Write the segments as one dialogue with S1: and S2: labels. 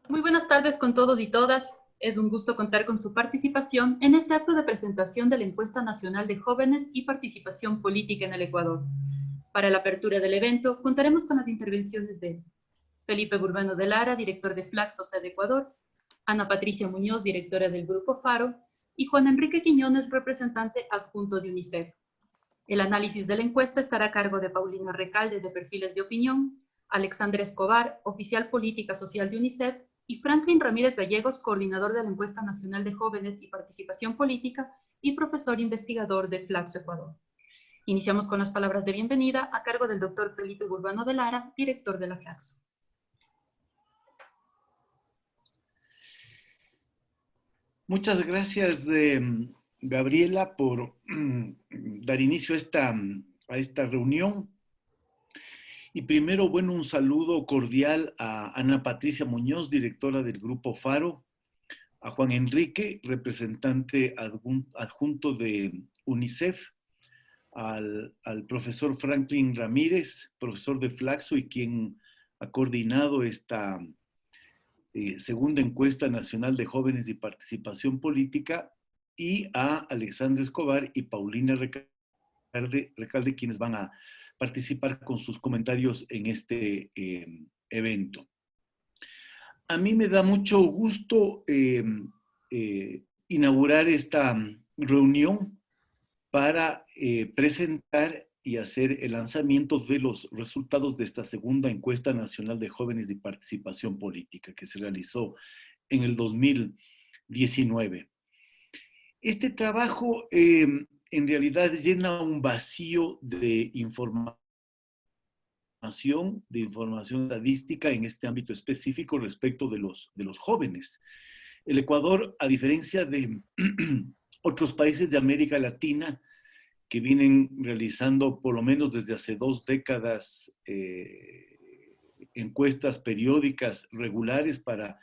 S1: Muy buenas tardes con todos y todas. Es un gusto contar con su participación en este acto de presentación de la Encuesta Nacional de Jóvenes y Participación Política en el Ecuador. Para la apertura del evento, contaremos con las intervenciones de Felipe Burbano de Lara, director de Flaxo de Ecuador, Ana Patricia Muñoz, directora del Grupo Faro, y Juan Enrique Quiñones, representante adjunto de UNICEF. El análisis de la encuesta estará a cargo de Paulina Recalde, de Perfiles de Opinión, Alexandra Escobar, oficial política social de UNICEF, y Franklin Ramírez Gallegos, coordinador de la Encuesta Nacional de Jóvenes y Participación Política y profesor investigador de Flaxo Ecuador. Iniciamos con las palabras de bienvenida a cargo del doctor Felipe Burbano de Lara, director de la Flaxo.
S2: Muchas gracias, Gabriela, por dar inicio a esta reunión. Y primero, bueno, un saludo cordial a Ana Patricia Muñoz, directora del Grupo Faro, a Juan Enrique, representante adjunto de UNICEF, al profesor Franklin Ramírez, profesor de Flaxo y quien ha coordinado esta segunda encuesta nacional de jóvenes y participación política, y a Alexandra Escobar y Paulina Recalde, quienes van a participar con sus comentarios en este evento. A mí me da mucho gusto inaugurar esta reunión para presentar y hacer el lanzamiento de los resultados de esta segunda encuesta nacional de jóvenes y participación política que se realizó en el 2019. Este trabajo en realidad llena un vacío de información estadística en este ámbito específico respecto de los jóvenes. El Ecuador, a diferencia de otros países de América Latina, que vienen realizando por lo menos desde hace 2 décadas encuestas periódicas regulares para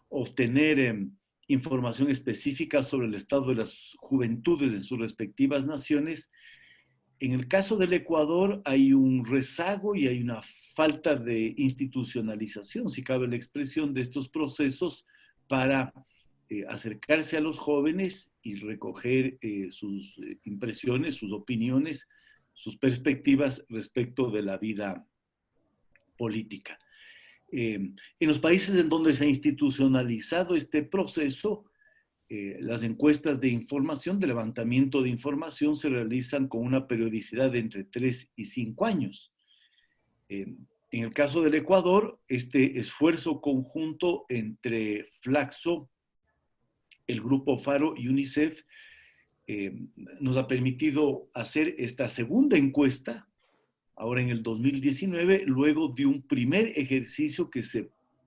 S2: obtener información específica sobre el estado de las juventudes en sus respectivas naciones. En el caso del Ecuador hay un rezago y hay una falta de institucionalización, si cabe la expresión, de estos procesos para acercarse a los jóvenes y recoger sus impresiones, sus opiniones, sus perspectivas respecto de la vida política. En los países en donde se ha institucionalizado este proceso, las encuestas de información, de levantamiento de información, se realizan con una periodicidad de entre 3 y 5 años. En el caso del Ecuador, este esfuerzo conjunto entre Flaxo, el Grupo Faro y UNICEF nos ha permitido hacer esta segunda encuesta, ahora en el 2019, luego de un primer ejercicio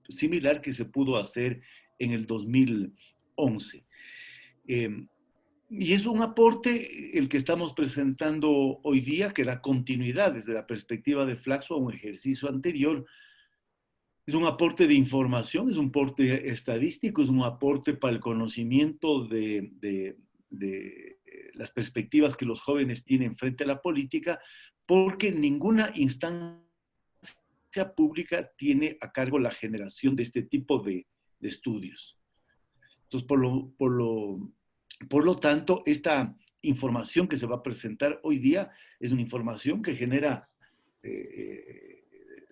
S2: similar que se pudo hacer en el 2011. Y es un aporte el que estamos presentando hoy día, que da continuidad desde la perspectiva de Flaxo a un ejercicio anterior. Es un aporte de información, es un aporte estadístico, es un aporte para el conocimiento de las perspectivas que los jóvenes tienen frente a la política, porque ninguna instancia pública tiene a cargo la generación de este tipo de estudios. Entonces, por lo tanto, esta información que se va a presentar hoy día es una información que genera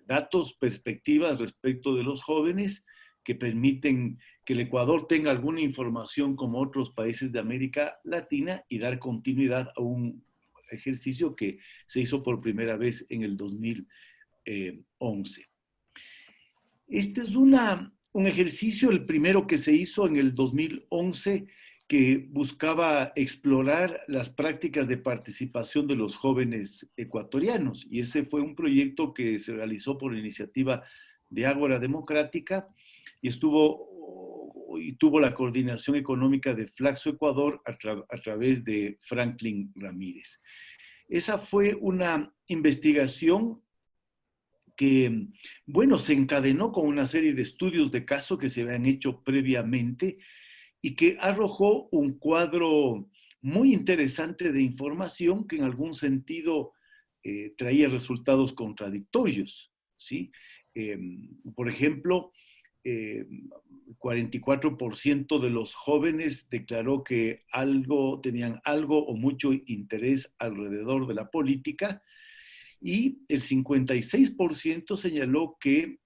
S2: datos, perspectivas respecto de los jóvenes que permiten que el Ecuador tenga alguna información como otros países de América Latina y dar continuidad a un ejercicio que se hizo por primera vez en el 2011. Este es un ejercicio, el primero que se hizo en el 2011, que buscaba explorar las prácticas de participación de los jóvenes ecuatorianos. Y ese fue un proyecto que se realizó por iniciativa de Ágora Democrática y tuvo la coordinación económica de Flaxo Ecuador a través de Franklin Ramírez. Esa fue una investigación que, bueno, se encadenó con una serie de estudios de caso que se habían hecho previamente y que arrojó un cuadro muy interesante de información que en algún sentido traía resultados contradictorios, ¿sí? Por ejemplo, 44% de los jóvenes declaró que tenían algo o mucho interés alrededor de la política, y el 56% señaló que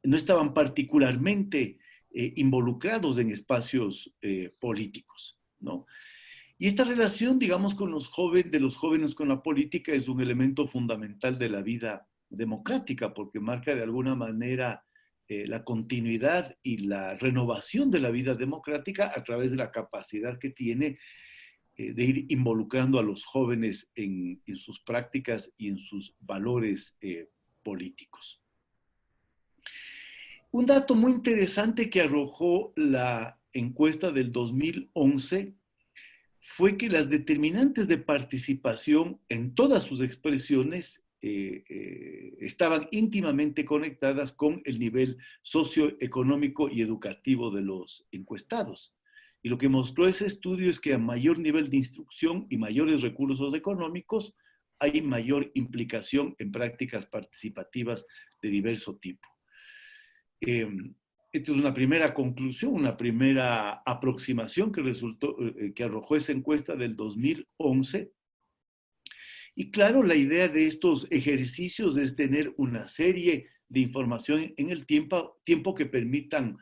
S2: no estaban particularmente involucrados en espacios políticos, ¿no? Y esta relación, digamos, de los jóvenes con la política es un elemento fundamental de la vida democrática, porque marca de alguna manera la continuidad y la renovación de la vida democrática a través de la capacidad que tiene de ir involucrando a los jóvenes en sus prácticas y en sus valores políticos. Un dato muy interesante que arrojó la encuesta del 2011 fue que las determinantes de participación en todas sus expresiones estaban íntimamente conectadas con el nivel socioeconómico y educativo de los encuestados. Y lo que mostró ese estudio es que a mayor nivel de instrucción y mayores recursos económicos, hay mayor implicación en prácticas participativas de diverso tipo. Esta es una primera conclusión, una primera aproximación que arrojó esa encuesta del 2011. Y claro, la idea de estos ejercicios es tener una serie de información en el tiempo que permitan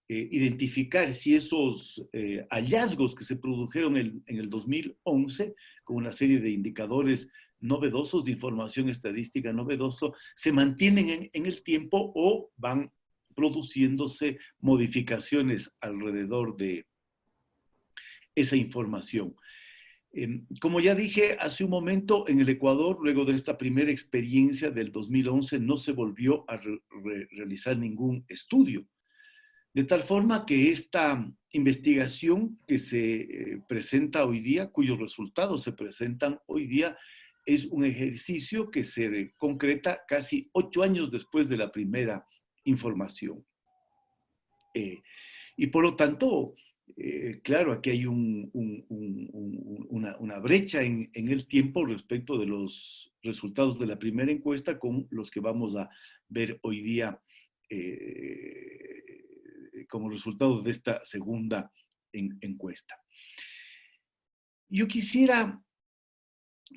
S2: identificar si esos hallazgos que se produjeron en el 2011, con una serie de indicadores novedosos, de información estadística novedoso, se mantienen en el tiempo o van produciéndose modificaciones alrededor de esa información. Como ya dije hace un momento, en el Ecuador, luego de esta primera experiencia del 2011, no se volvió a realizar ningún estudio. De tal forma que esta investigación que se presenta hoy día, cuyos resultados se presentan hoy día, es un ejercicio que se concreta casi 8 años después de la primera información. Y por lo tanto, claro, aquí hay una brecha en el tiempo respecto de los resultados de la primera encuesta con los que vamos a ver hoy día como resultado de esta segunda encuesta. Yo quisiera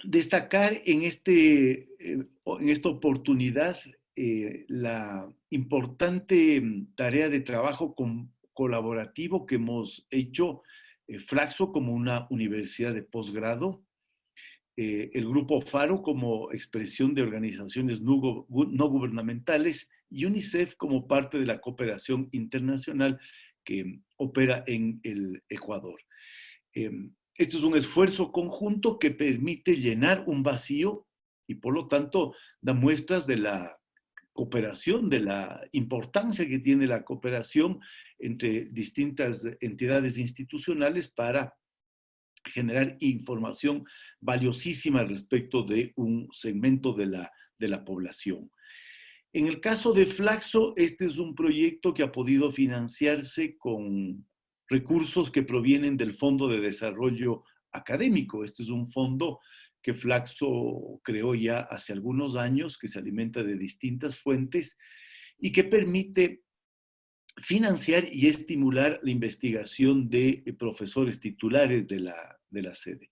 S2: destacar en esta oportunidad la importante tarea de trabajo colaborativo que hemos hecho Flaxo como una universidad de posgrado, el Grupo Faro como expresión de organizaciones no gubernamentales y UNICEF como parte de la cooperación internacional que opera en el Ecuador. Este es un esfuerzo conjunto que permite llenar un vacío y por lo tanto da muestras de la cooperación, de la importancia que tiene la cooperación entre distintas entidades institucionales para generar información valiosísima respecto de un segmento de la población. En el caso de Flaxo, este es un proyecto que ha podido financiarse con recursos que provienen del Fondo de Desarrollo Académico. Este es un fondo que Flaxo creó ya hace algunos años, que se alimenta de distintas fuentes y que permite financiar y estimular la investigación de profesores titulares de la sede.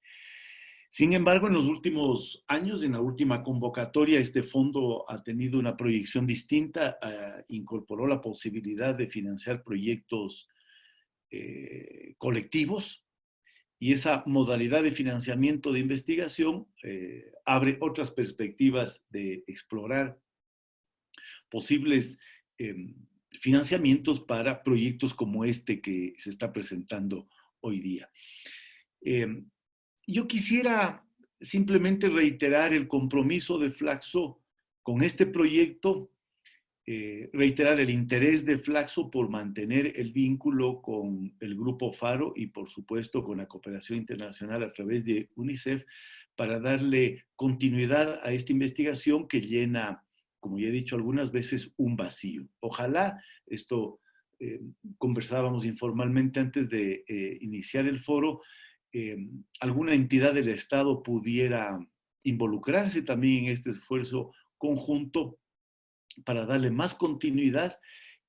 S2: Sin embargo, en los últimos años, en la última convocatoria, este fondo ha tenido una proyección distinta, incorporó la posibilidad de financiar proyectos colectivos, y esa modalidad de financiamiento de investigación abre otras perspectivas de explorar posibles financiamientos para proyectos como este que se está presentando hoy día. Yo quisiera simplemente reiterar el compromiso de Flaxo con este proyecto, reiterar el interés de Flaxo por mantener el vínculo con el Grupo Faro y por supuesto con la cooperación internacional a través de UNICEF para darle continuidad a esta investigación que llena, como ya he dicho algunas veces, un vacío. Ojalá esto, conversábamos informalmente antes de iniciar el foro, alguna entidad del Estado pudiera involucrarse también en este esfuerzo conjunto para darle más continuidad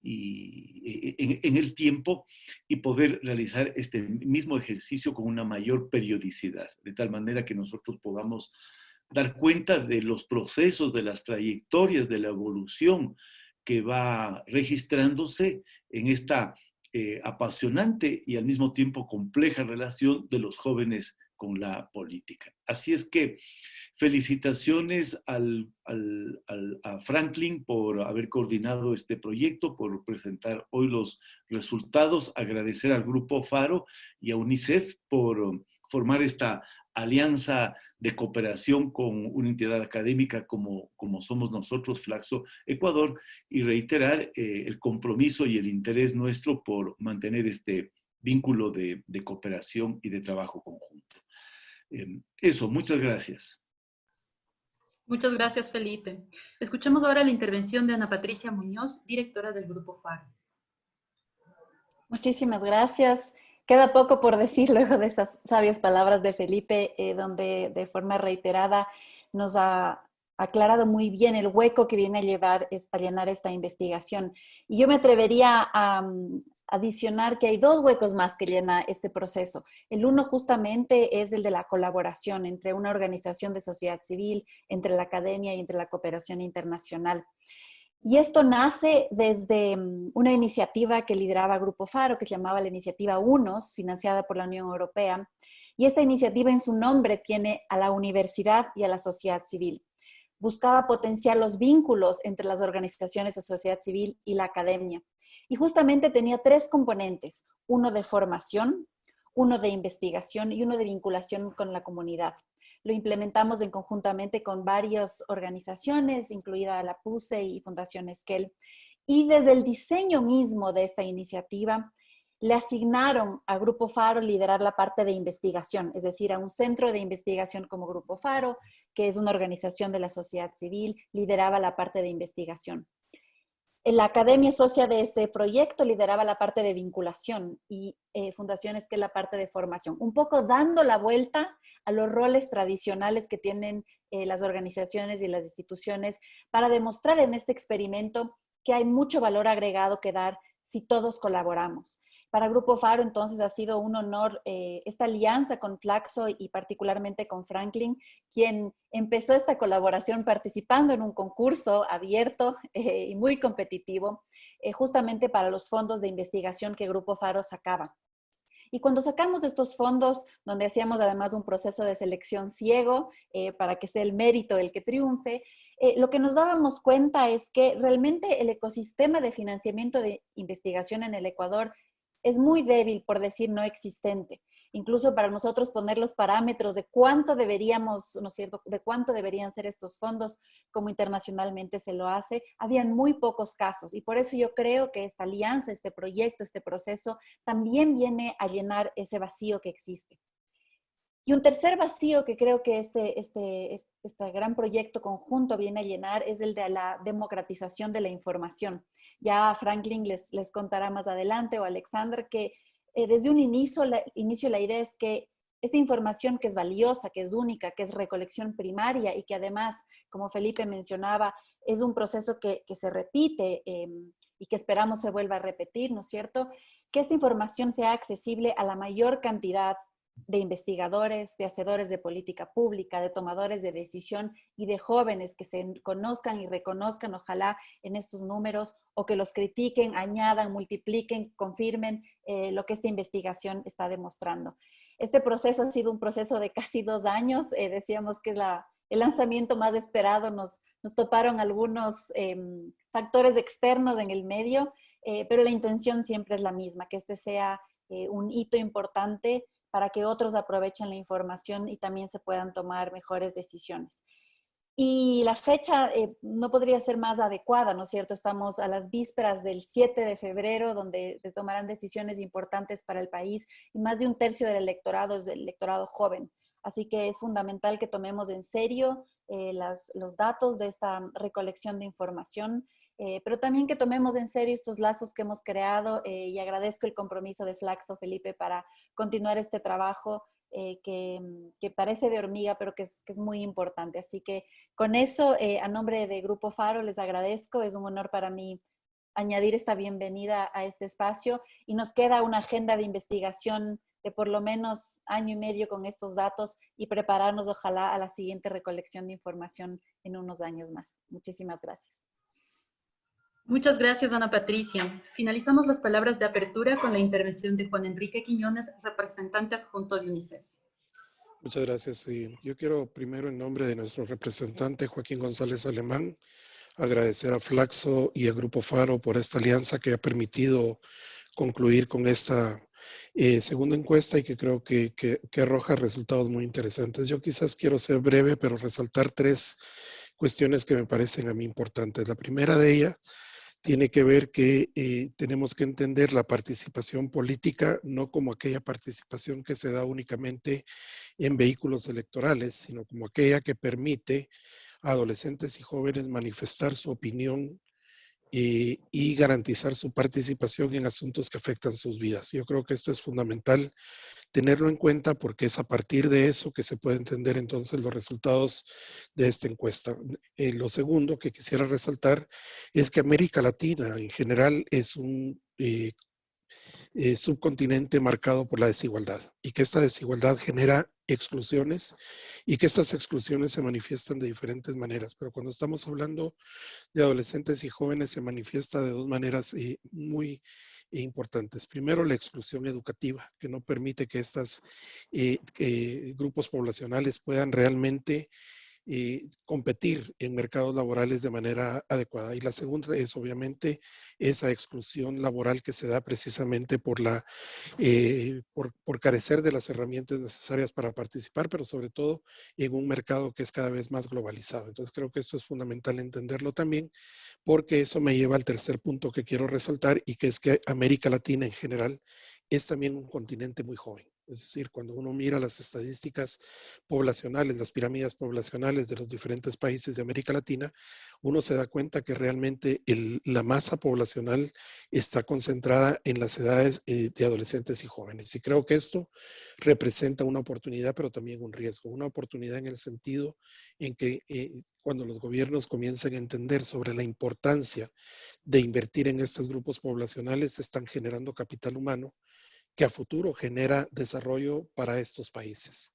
S2: en el tiempo y poder realizar este mismo ejercicio con una mayor periodicidad, de tal manera que nosotros podamos dar cuenta de los procesos, de las trayectorias, de la evolución que va registrándose en esta apasionante y al mismo tiempo compleja relación de los jóvenes con la política. Así es que felicitaciones a Franklin por haber coordinado este proyecto, por presentar hoy los resultados, agradecer al Grupo Faro y a UNICEF por formar esta alianza de cooperación con una entidad académica como somos nosotros, Flaxo Ecuador, y reiterar el compromiso y el interés nuestro por mantener este vínculo de cooperación y de trabajo conjunto. Eso, muchas gracias.
S1: Muchas gracias, Felipe. Escuchemos ahora la intervención de Ana Patricia Muñoz, directora del Grupo FARO.
S3: Muchísimas gracias. Queda poco por decir luego de esas sabias palabras de Felipe, donde de forma reiterada nos ha aclarado muy bien el hueco que viene a llenar esta investigación. Y yo me atrevería a adicionar que hay dos huecos más que llena este proceso. El uno justamente es el de la colaboración entre una organización de sociedad civil, entre la academia y entre la cooperación internacional. Y esto nace desde una iniciativa que lideraba Grupo Faro, que se llamaba la Iniciativa UNOS, financiada por la Unión Europea. Y esta iniciativa en su nombre tiene a la universidad y a la sociedad civil. Buscaba potenciar los vínculos entre las organizaciones de sociedad civil y la academia. Y justamente tenía tres componentes, uno de formación, uno de investigación y uno de vinculación con la comunidad. Lo implementamos conjuntamente con varias organizaciones, incluida la PUSE y Fundación Esquel. Y desde el diseño mismo de esta iniciativa, le asignaron a Grupo Faro liderar la parte de investigación, es decir, a un centro de investigación como Grupo Faro, que es una organización de la sociedad civil, lideraba la parte de investigación. La academia socia de este proyecto lideraba la parte de vinculación y Fundación Esquel la parte de formación, un poco dando la vuelta a los roles tradicionales que tienen las organizaciones y las instituciones para demostrar en este experimento que hay mucho valor agregado que dar si todos colaboramos. Para Grupo Faro, entonces, ha sido un honor esta alianza con Flaxo y particularmente con Franklin, quien empezó esta colaboración participando en un concurso abierto y muy competitivo, justamente para los fondos de investigación que Grupo Faro sacaba. Y cuando sacamos estos fondos, donde hacíamos además un proceso de selección ciego para que sea el mérito el que triunfe, lo que nos dábamos cuenta es que realmente el ecosistema de financiamiento de investigación en el Ecuador es muy débil, por decir no existente. Incluso para nosotros poner los parámetros de cuánto deberíamos, ¿no es cierto?, de cuánto deberían ser estos fondos, como internacionalmente se lo hace, habían muy pocos casos. Y por eso yo creo que esta alianza, este proyecto, este proceso, también viene a llenar ese vacío que existe. Y un tercer vacío que creo que este gran proyecto conjunto viene a llenar es el de la democratización de la información. Ya Franklin les contará más adelante, o Alexander, que desde un inicio la idea es que esta información que es valiosa, que es única, que es recolección primaria y que además, como Felipe mencionaba, es un proceso que se repite y que esperamos se vuelva a repetir, ¿no es cierto? Que esta información sea accesible a la mayor cantidad de investigadores, de hacedores de política pública, de tomadores de decisión y de jóvenes que se conozcan y reconozcan, ojalá, en estos números, o que los critiquen, añadan, multipliquen, confirmen lo que esta investigación está demostrando. Este proceso ha sido un proceso de casi 2 años. Decíamos que es el lanzamiento más esperado. Nos toparon algunos factores externos en el medio, pero la intención siempre es la misma, que este sea un hito importante para que otros aprovechen la información y también se puedan tomar mejores decisiones. Y la fecha no podría ser más adecuada, ¿no es cierto? Estamos a las vísperas del 7 de febrero, donde se tomarán decisiones importantes para el país y más de un tercio del electorado es el electorado joven. Así que es fundamental que tomemos en serio los datos de esta recolección de información, pero también que tomemos en serio estos lazos que hemos creado y agradezco el compromiso de Flaxo, Felipe, para continuar este trabajo que parece de hormiga, pero que es muy importante. Así que con eso, a nombre de Grupo Faro, les agradezco. Es un honor para mí añadir esta bienvenida a este espacio y nos queda una agenda de investigación de por lo menos año y medio con estos datos y prepararnos ojalá a la siguiente recolección de información en unos años más. Muchísimas gracias.
S1: Muchas gracias, Ana Patricia. Finalizamos las palabras de apertura con la intervención de Juan Enrique Quiñones, representante adjunto de UNICEF.
S4: Muchas gracias. Yo quiero primero, en nombre de nuestro representante Joaquín González Alemán, agradecer a Flaxo y al Grupo Faro por esta alianza que ha permitido concluir con esta segunda encuesta y que creo que arroja resultados muy interesantes. Yo quizás quiero ser breve, pero resaltar 3 cuestiones que me parecen a mí importantes. La primera de ellas tiene que ver que tenemos que entender la participación política no como aquella participación que se da únicamente en vehículos electorales, sino como aquella que permite a adolescentes y jóvenes manifestar su opinión y garantizar su participación en asuntos que afectan sus vidas. Yo creo que esto es fundamental tenerlo en cuenta porque es a partir de eso que se puede entender entonces los resultados de esta encuesta. Lo segundo que quisiera resaltar es que América Latina en general es un subcontinente marcado por la desigualdad y que esta desigualdad genera exclusiones y que estas exclusiones se manifiestan de diferentes maneras. Pero cuando estamos hablando de adolescentes y jóvenes se manifiesta de 2 maneras muy importantes. Primero, la exclusión educativa, que no permite que estos grupos poblacionales puedan realmente competir en mercados laborales de manera adecuada. Y la segunda es obviamente esa exclusión laboral que se da precisamente por carecer de las herramientas necesarias para participar, pero sobre todo en un mercado que es cada vez más globalizado. Entonces creo que esto es fundamental entenderlo también, porque eso me lleva al tercer punto que quiero resaltar y que es que América Latina en general es también un continente muy joven. Es decir, cuando uno mira las estadísticas poblacionales, las pirámides poblacionales de los diferentes países de América Latina, uno se da cuenta que realmente la masa poblacional está concentrada en las edades de adolescentes y jóvenes. Y creo que esto representa una oportunidad, pero también un riesgo. Una oportunidad en el sentido en que cuando los gobiernos comiencen a entender sobre la importancia de invertir en estos grupos poblacionales, están generando capital humano que a futuro genera desarrollo para estos países.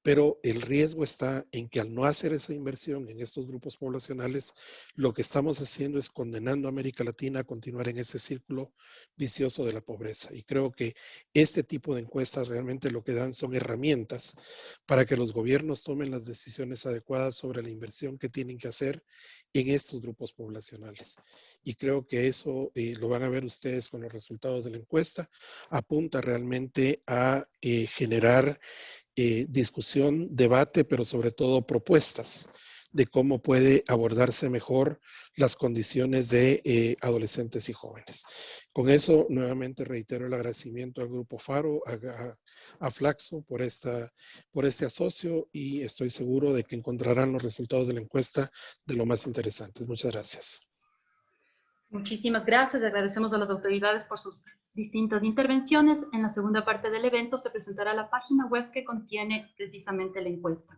S4: Pero el riesgo está en que al no hacer esa inversión en estos grupos poblacionales, lo que estamos haciendo es condenando a América Latina a continuar en ese círculo vicioso de la pobreza. Y creo que este tipo de encuestas realmente lo que dan son herramientas para que los gobiernos tomen las decisiones adecuadas sobre la inversión que tienen que hacer en estos grupos poblacionales. Y creo que eso lo van a ver ustedes con los resultados de la encuesta. Apunta realmente a generar discusión, debate, pero sobre todo propuestas de cómo puede abordarse mejor las condiciones de adolescentes y jóvenes. Con eso, nuevamente reitero el agradecimiento al Grupo Faro, a Flaxo por este asocio y estoy seguro de que encontrarán los resultados de la encuesta de lo más interesantes. Muchas gracias.
S1: Muchísimas gracias. Agradecemos a las autoridades por sus distintas intervenciones. En la segunda parte del evento se presentará la página web que contiene precisamente la encuesta.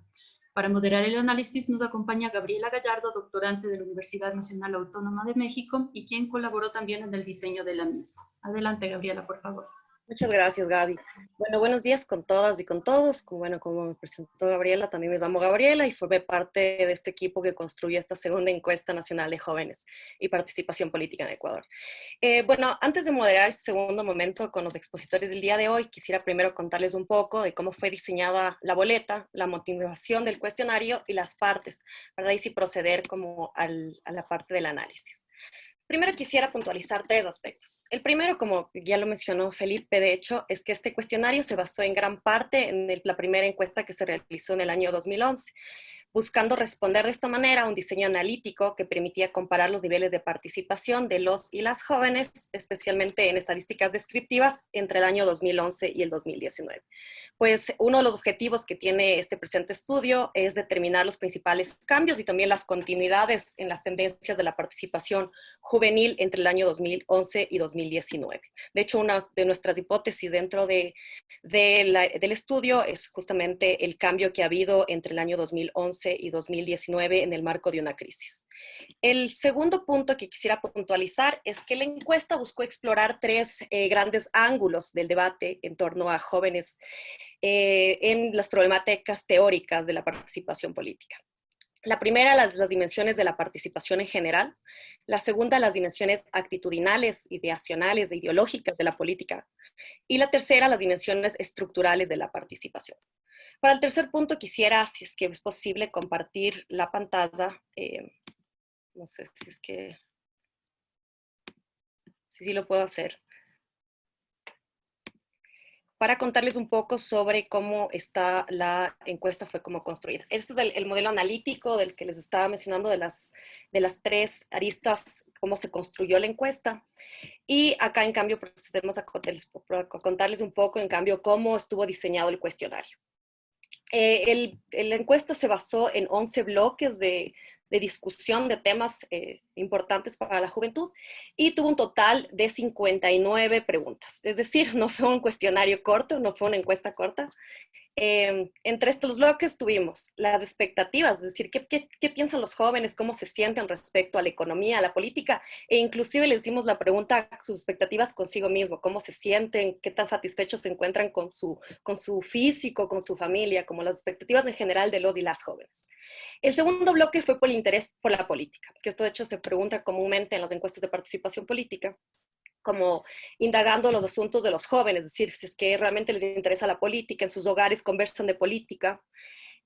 S1: Para moderar el análisis nos acompaña Gabriela Gallardo, doctorante de la Universidad Nacional Autónoma de México y quien colaboró también en el diseño de la misma. Adelante, Gabriela, por favor.
S5: Muchas gracias, Gaby. Bueno, buenos días con todas y con todos. Bueno, como me presentó Gabriela, también me llamo Gabriela y formé parte de este equipo que construyó esta segunda encuesta nacional de jóvenes y participación política en Ecuador. Bueno, antes de moderar este segundo momento con los expositores del día de hoy, quisiera primero contarles un poco de cómo fue diseñada la boleta, la motivación del cuestionario y las partes, ¿verdad? Y si proceder como a la parte del análisis. Primero quisiera puntualizar 3 aspectos. El primero, como ya lo mencionó Felipe, de hecho, es que este cuestionario se basó en gran parte en la primera encuesta que se realizó en el año 2011, buscando responder de esta manera a un diseño analítico que permitía comparar los niveles de participación de los y las jóvenes, especialmente en estadísticas descriptivas, entre el año 2011 y el 2019. Pues uno de los objetivos que tiene este presente estudio es determinar los principales cambios y también las continuidades en las tendencias de la participación juvenil entre el año 2011 y 2019. De hecho, una de nuestras hipótesis dentro del estudio es justamente el cambio que ha habido entre el año 2011 2015 y 2019 en el marco de una crisis. El segundo punto que quisiera puntualizar es que la encuesta buscó explorar tres grandes ángulos del debate en torno a jóvenes en las problemáticas teóricas de la participación política. La primera, las dimensiones de la participación en general. La segunda, las dimensiones actitudinales, ideacionales e ideológicas de la política. Y la tercera, las dimensiones estructurales de la participación. Para el tercer punto quisiera, si es que es posible, compartir la pantalla. No sé si es que... Sí lo puedo hacer. Para contarles un poco sobre cómo está la encuesta, fue como construida. Este es el modelo analítico del que les estaba mencionando de las tres aristas, cómo se construyó la encuesta. Y acá, en cambio, procedemos a contarles un poco, en cambio, cómo estuvo diseñado el cuestionario. La encuesta se basó en 11 bloques de discusión de temas importantes para la juventud y tuvo un total de 59 preguntas. Es decir, no fue un cuestionario corto, no fue una encuesta corta. Entre estos bloques tuvimos las expectativas, es decir, ¿qué piensan los jóvenes? ¿Cómo se sienten respecto a la economía, a la política? E inclusive les hicimos la pregunta, sus expectativas consigo mismo, ¿cómo se sienten? ¿Qué tan satisfechos se encuentran con su físico, con su familia? Como las expectativas en general de los y las jóvenes. El segundo bloque fue por el interés por la política, que esto de hecho se pregunta comúnmente en las encuestas de participación política, como indagando los asuntos de los jóvenes, es decir, si es que realmente les interesa la política, en sus hogares conversan de política.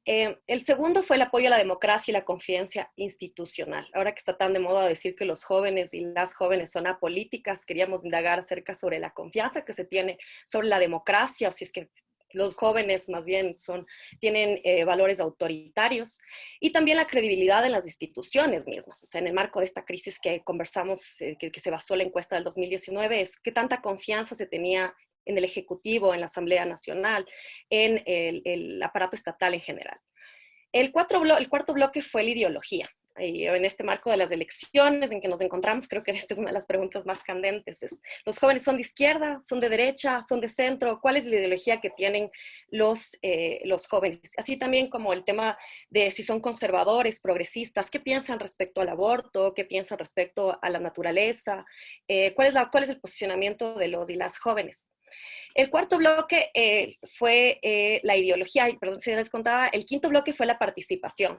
S5: El segundo fue el apoyo a la democracia y la confianza institucional. Ahora que está tan de moda decir que los jóvenes y las jóvenes son apolíticas, queríamos indagar acerca sobre la confianza que se tiene sobre la democracia, o si es que los jóvenes más bien tienen valores autoritarios, y también la credibilidad en las instituciones mismas. O sea, en el marco de esta crisis que conversamos, que se basó la encuesta del 2019, es qué tanta confianza se tenía en el Ejecutivo, en la Asamblea Nacional, en el aparato estatal en general. El cuarto bloque fue la ideología. Y en este marco de las elecciones en que nos encontramos, creo que esta es una de las preguntas más candentes. ¿Los jóvenes son de izquierda, son de derecha, son de centro? ¿Cuál es la ideología que tienen los jóvenes? Así también como el tema de si son conservadores, progresistas, ¿qué piensan respecto al aborto? ¿Qué piensan respecto a la naturaleza? ¿Cuál es el posicionamiento de los y las jóvenes? El cuarto bloque fue la ideología, perdón si les contaba, el quinto bloque fue la participación.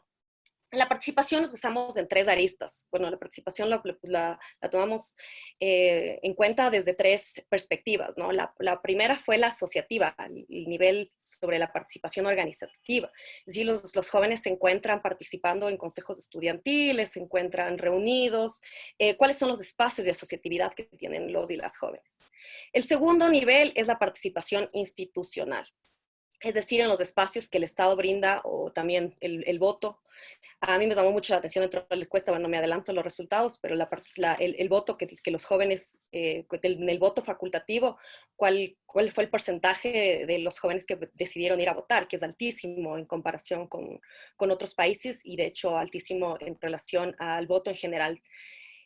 S5: La participación nos basamos en tres aristas. Bueno, la participación la tomamos en cuenta desde tres perspectivas, ¿no? La primera fue la asociativa, el nivel sobre la participación organizativa. Es decir, los jóvenes se encuentran participando en consejos estudiantiles, se encuentran reunidos. ¿Cuáles son los espacios de asociatividad que tienen los y las jóvenes? El segundo nivel es la participación institucional. Es decir, en los espacios que el Estado brinda, o también el voto. A mí me llamó mucho la atención dentro de la encuesta, bueno, me adelanto los resultados, pero el voto que los jóvenes, en el voto facultativo, ¿cuál fue el porcentaje de los jóvenes que decidieron ir a votar? Que es altísimo en comparación con otros países, y de hecho altísimo en relación al voto en general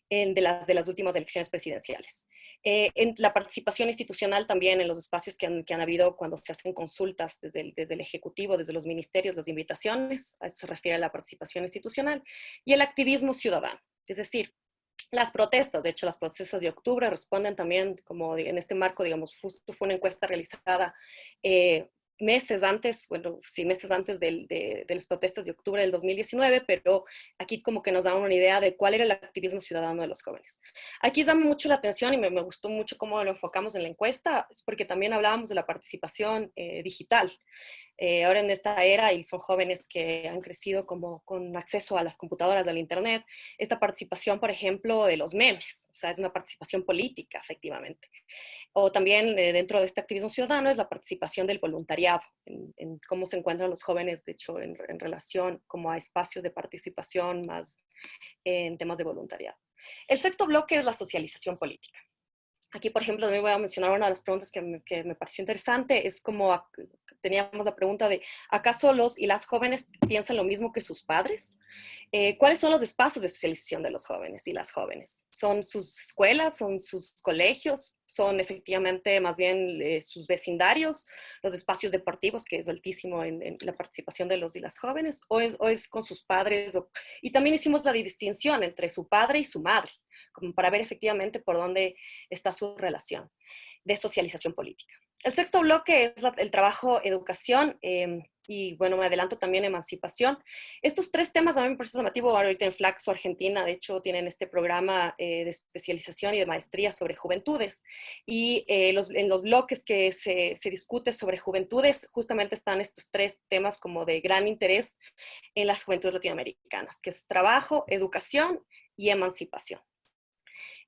S5: de las últimas elecciones presidenciales. En la participación institucional también, en los espacios que han habido cuando se hacen consultas desde el Ejecutivo, desde los ministerios, las invitaciones, a eso se refiere a la participación institucional, y el activismo ciudadano, es decir, las protestas. De hecho, las protestas de octubre responden también, como en este marco, digamos, justo fue una encuesta realizada meses antes de las protestas de octubre del 2019, pero aquí como que nos da una idea de cuál era el activismo ciudadano de los jóvenes. Aquí llama mucho la atención, y me gustó mucho cómo lo enfocamos en la encuesta, es porque también hablábamos de la participación digital. Ahora en esta era, y son jóvenes que han crecido con acceso a las computadoras, al internet, esta participación, por ejemplo, de los memes, o sea, es una participación política, efectivamente. O también dentro de este activismo ciudadano es la participación del voluntariado, en cómo se encuentran los jóvenes, de hecho, en relación como a espacios de participación más en temas de voluntariado. El sexto bloque es la socialización política. Aquí, por ejemplo, me voy a mencionar una de las preguntas que me pareció interesante, es como teníamos la pregunta de, ¿acaso los y las jóvenes piensan lo mismo que sus padres? ¿Cuáles son los espacios de socialización de los jóvenes y las jóvenes? ¿Son sus escuelas? ¿Son sus colegios? ¿Son efectivamente más bien sus vecindarios? ¿Los espacios deportivos, que es altísimo en la participación de los y las jóvenes? ¿O es con sus padres? Y también hicimos la distinción entre su padre y su madre, como para ver efectivamente por dónde está su relación de socialización política. El sexto bloque es el trabajo, educación, y bueno, me adelanto también emancipación. Estos tres temas a mí me parece llamativo. Ahorita en Flaxo, Argentina, de hecho, tienen este programa de especialización y de maestría sobre juventudes. Y en los bloques que se discute sobre juventudes, justamente están estos tres temas como de gran interés en las juventudes latinoamericanas, que es trabajo, educación y emancipación.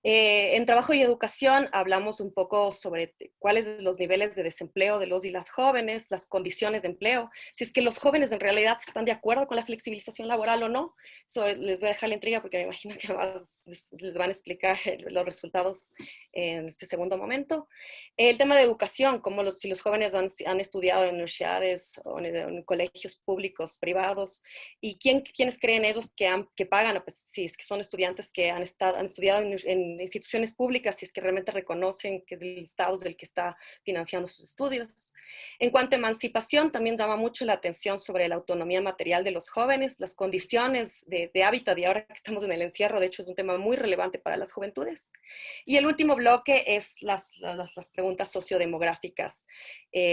S5: En trabajo y educación hablamos un poco sobre cuáles son los niveles de desempleo de los y las jóvenes, las condiciones de empleo, si es que los jóvenes en realidad están de acuerdo con la flexibilización laboral o no. Eso les voy a dejar la intriga porque me imagino que más les van a explicar los resultados en este segundo momento. El tema de educación, como si los jóvenes han estudiado en universidades o en colegios públicos, privados, y quiénes creen ellos que pagan, pues, si es que son estudiantes que han estudiado en instituciones públicas, si es que realmente reconocen que el Estado es el que está financiando sus estudios. En cuanto a emancipación, también llama mucho la atención sobre la autonomía material de los jóvenes, las condiciones de hábitat, y ahora que estamos en el encierro, de hecho es un tema muy relevante para las juventudes. Y el último bloque es las preguntas sociodemográficas,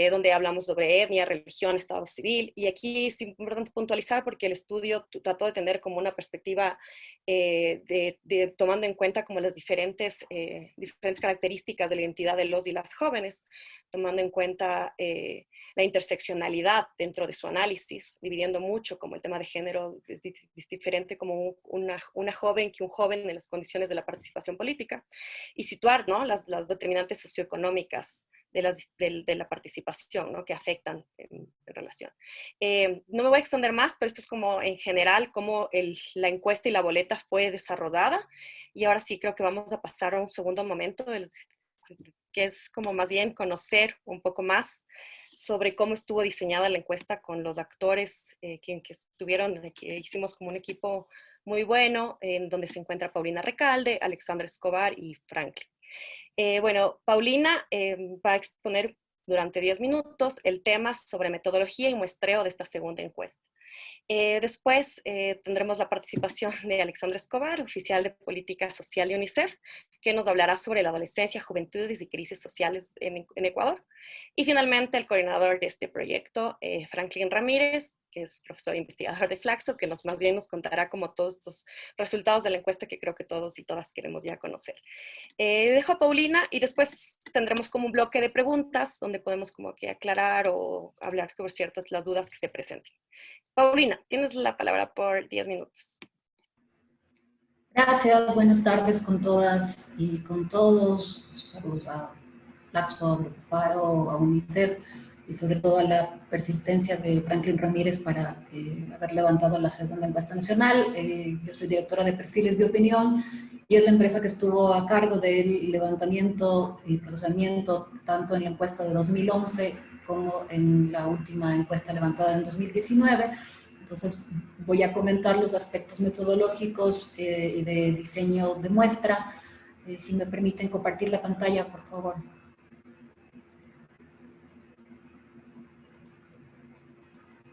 S5: donde hablamos sobre etnia, religión, estado civil, y aquí es importante puntualizar porque el estudio trató de tener como una perspectiva tomando en cuenta como las diferentes características de la identidad de los y las jóvenes, tomando en cuenta la interseccionalidad dentro de su análisis, dividiendo mucho como el tema de género es diferente como una joven que un joven en las condiciones de la participación política, y situar, ¿no?, las determinantes socioeconómicas de la participación, ¿no?, que afectan en relación. No me voy a extender más, pero esto es como en general cómo la encuesta y la boleta fue desarrollada, y ahora sí creo que vamos a pasar a un segundo momento, que es como más bien conocer un poco más sobre cómo estuvo diseñada la encuesta con los actores que estuvieron, que hicimos como un equipo muy bueno, en donde se encuentra Paulina Recalde, Alexandra Escobar y Franklin. Bueno, Paulina va a exponer durante 10 minutos el tema sobre metodología y muestreo de esta segunda encuesta. Después tendremos la participación de Alexandra Escobar, oficial de Política Social de UNICEF, que nos hablará sobre la adolescencia, juventudes y crisis sociales en Ecuador. Y finalmente el coordinador de este proyecto, Franklin Ramírez, que es profesor e investigador de Flaxo, que más bien nos contará como todos estos resultados de la encuesta que creo que todos y todas queremos ya conocer. Dejo a Paulina y después tendremos como un bloque de preguntas donde podemos como que aclarar o hablar sobre ciertas las dudas que se presenten. Paulina, tienes la palabra por 10 minutos.
S6: Gracias, buenas tardes con todas y con todos. Saludos a Flaxo, a Grupo Faro, a UNICEF y sobre todo a la persistencia de Franklin Ramírez para haber levantado la segunda encuesta nacional. Yo soy directora de perfiles de opinión y es la empresa que estuvo a cargo del levantamiento y procesamiento tanto en la encuesta de 2011 como en la última encuesta levantada en 2019. Entonces voy a comentar los aspectos metodológicos y de diseño de muestra. Si me permiten compartir la pantalla, por favor.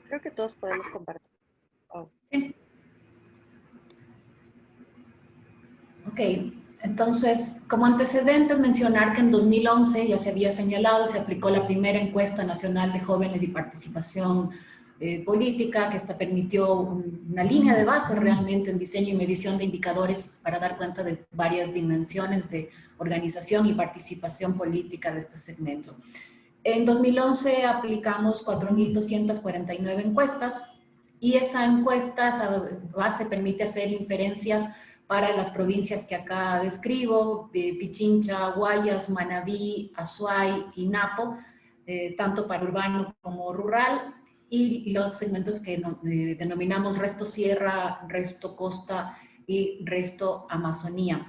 S5: Creo que todos podemos compartir. Oh.
S6: Sí. Ok, entonces, como antecedentes, mencionar que en 2011 ya se había señalado, se aplicó la primera encuesta nacional de jóvenes y participación política, que esta permitió una línea de base realmente en diseño y medición de indicadores para dar cuenta de varias dimensiones de organización y participación política de este segmento. En 2011 aplicamos 4.249 encuestas y esa encuesta, esa base permite hacer inferencias para las provincias que acá describo, Pichincha, Guayas, Manabí, Azuay y Napo, tanto para urbano como rural, y los segmentos que denominamos resto sierra, resto costa y resto Amazonía,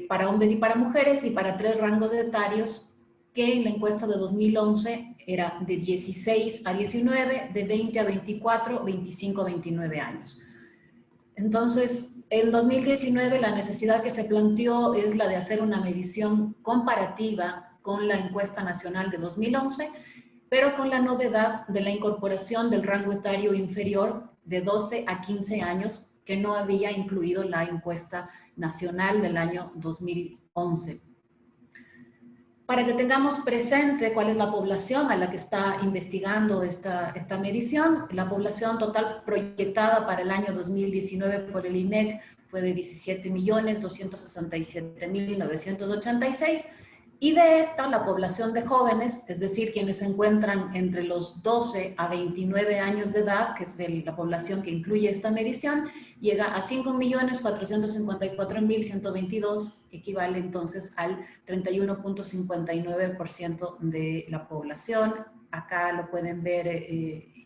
S6: para hombres y para mujeres y para 3 rangos etarios que en la encuesta de 2011 era de 16 a 19, de 20 a 24, 25 a 29 años. Entonces, en 2019 la necesidad que se planteó es la de hacer una medición comparativa con la encuesta nacional de 2011, pero con la novedad de la incorporación del rango etario inferior de 12 a 15 años, que no había incluido la encuesta nacional del año 2011. Para que tengamos presente cuál es la población a la que está investigando esta medición, la población total proyectada para el año 2019 por el INEC fue de 17.267.986, y de esta la población de jóvenes, es decir, quienes se encuentran entre los 12 a 29 años de edad, que es la población que incluye esta medición, llega a 5.454.122, equivale entonces al 31.59% de la población. Acá lo pueden ver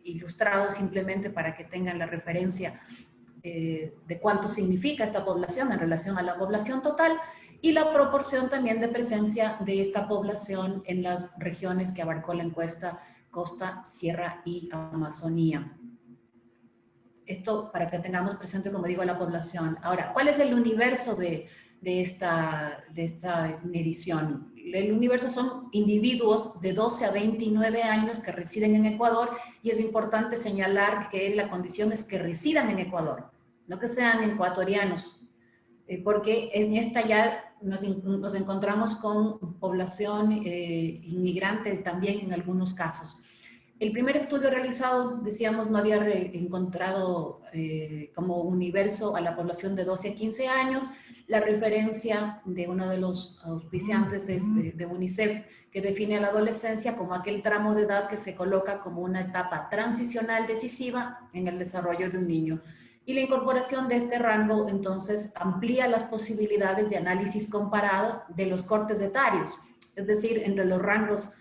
S6: ilustrado simplemente para que tengan la referencia de cuánto significa esta población en relación a la población total, y la proporción también de presencia de esta población en las regiones que abarcó la encuesta: costa, sierra y Amazonía. Esto para que tengamos presente, como digo, la población. Ahora, ¿cuál es el universo de esta medición? El universo son individuos de 12 a 29 años que residen en Ecuador, y es importante señalar que la condición es que residan en Ecuador, no que sean ecuatorianos, porque en esta ya nos encontramos con población inmigrante también en algunos casos. El primer estudio realizado, decíamos, no había encontrado como universo a la población de 12 a 15 años. La referencia de uno de los auspiciantes es de UNICEF, que define a la adolescencia como aquel tramo de edad que se coloca como una etapa transicional decisiva en el desarrollo de un niño. Y la incorporación de este rango, entonces, amplía las posibilidades de análisis comparado de los cortes etarios, es decir, entre los rangos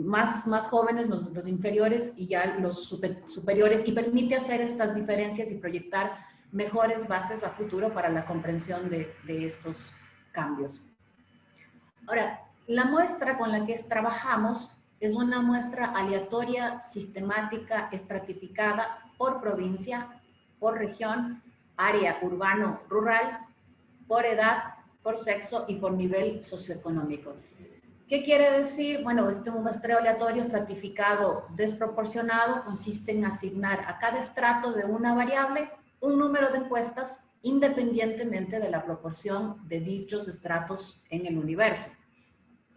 S6: más jóvenes, los inferiores, y ya los superiores, y permite hacer estas diferencias y proyectar mejores bases a futuro para la comprensión de estos cambios. Ahora, la muestra con la que trabajamos es una muestra aleatoria, sistemática, estratificada por provincia, por región, área urbano-rural, por edad, por sexo y por nivel socioeconómico. ¿Qué quiere decir? Bueno, este muestreo aleatorio estratificado desproporcionado consiste en asignar a cada estrato de una variable un número de encuestas independientemente de la proporción de dichos estratos en el universo.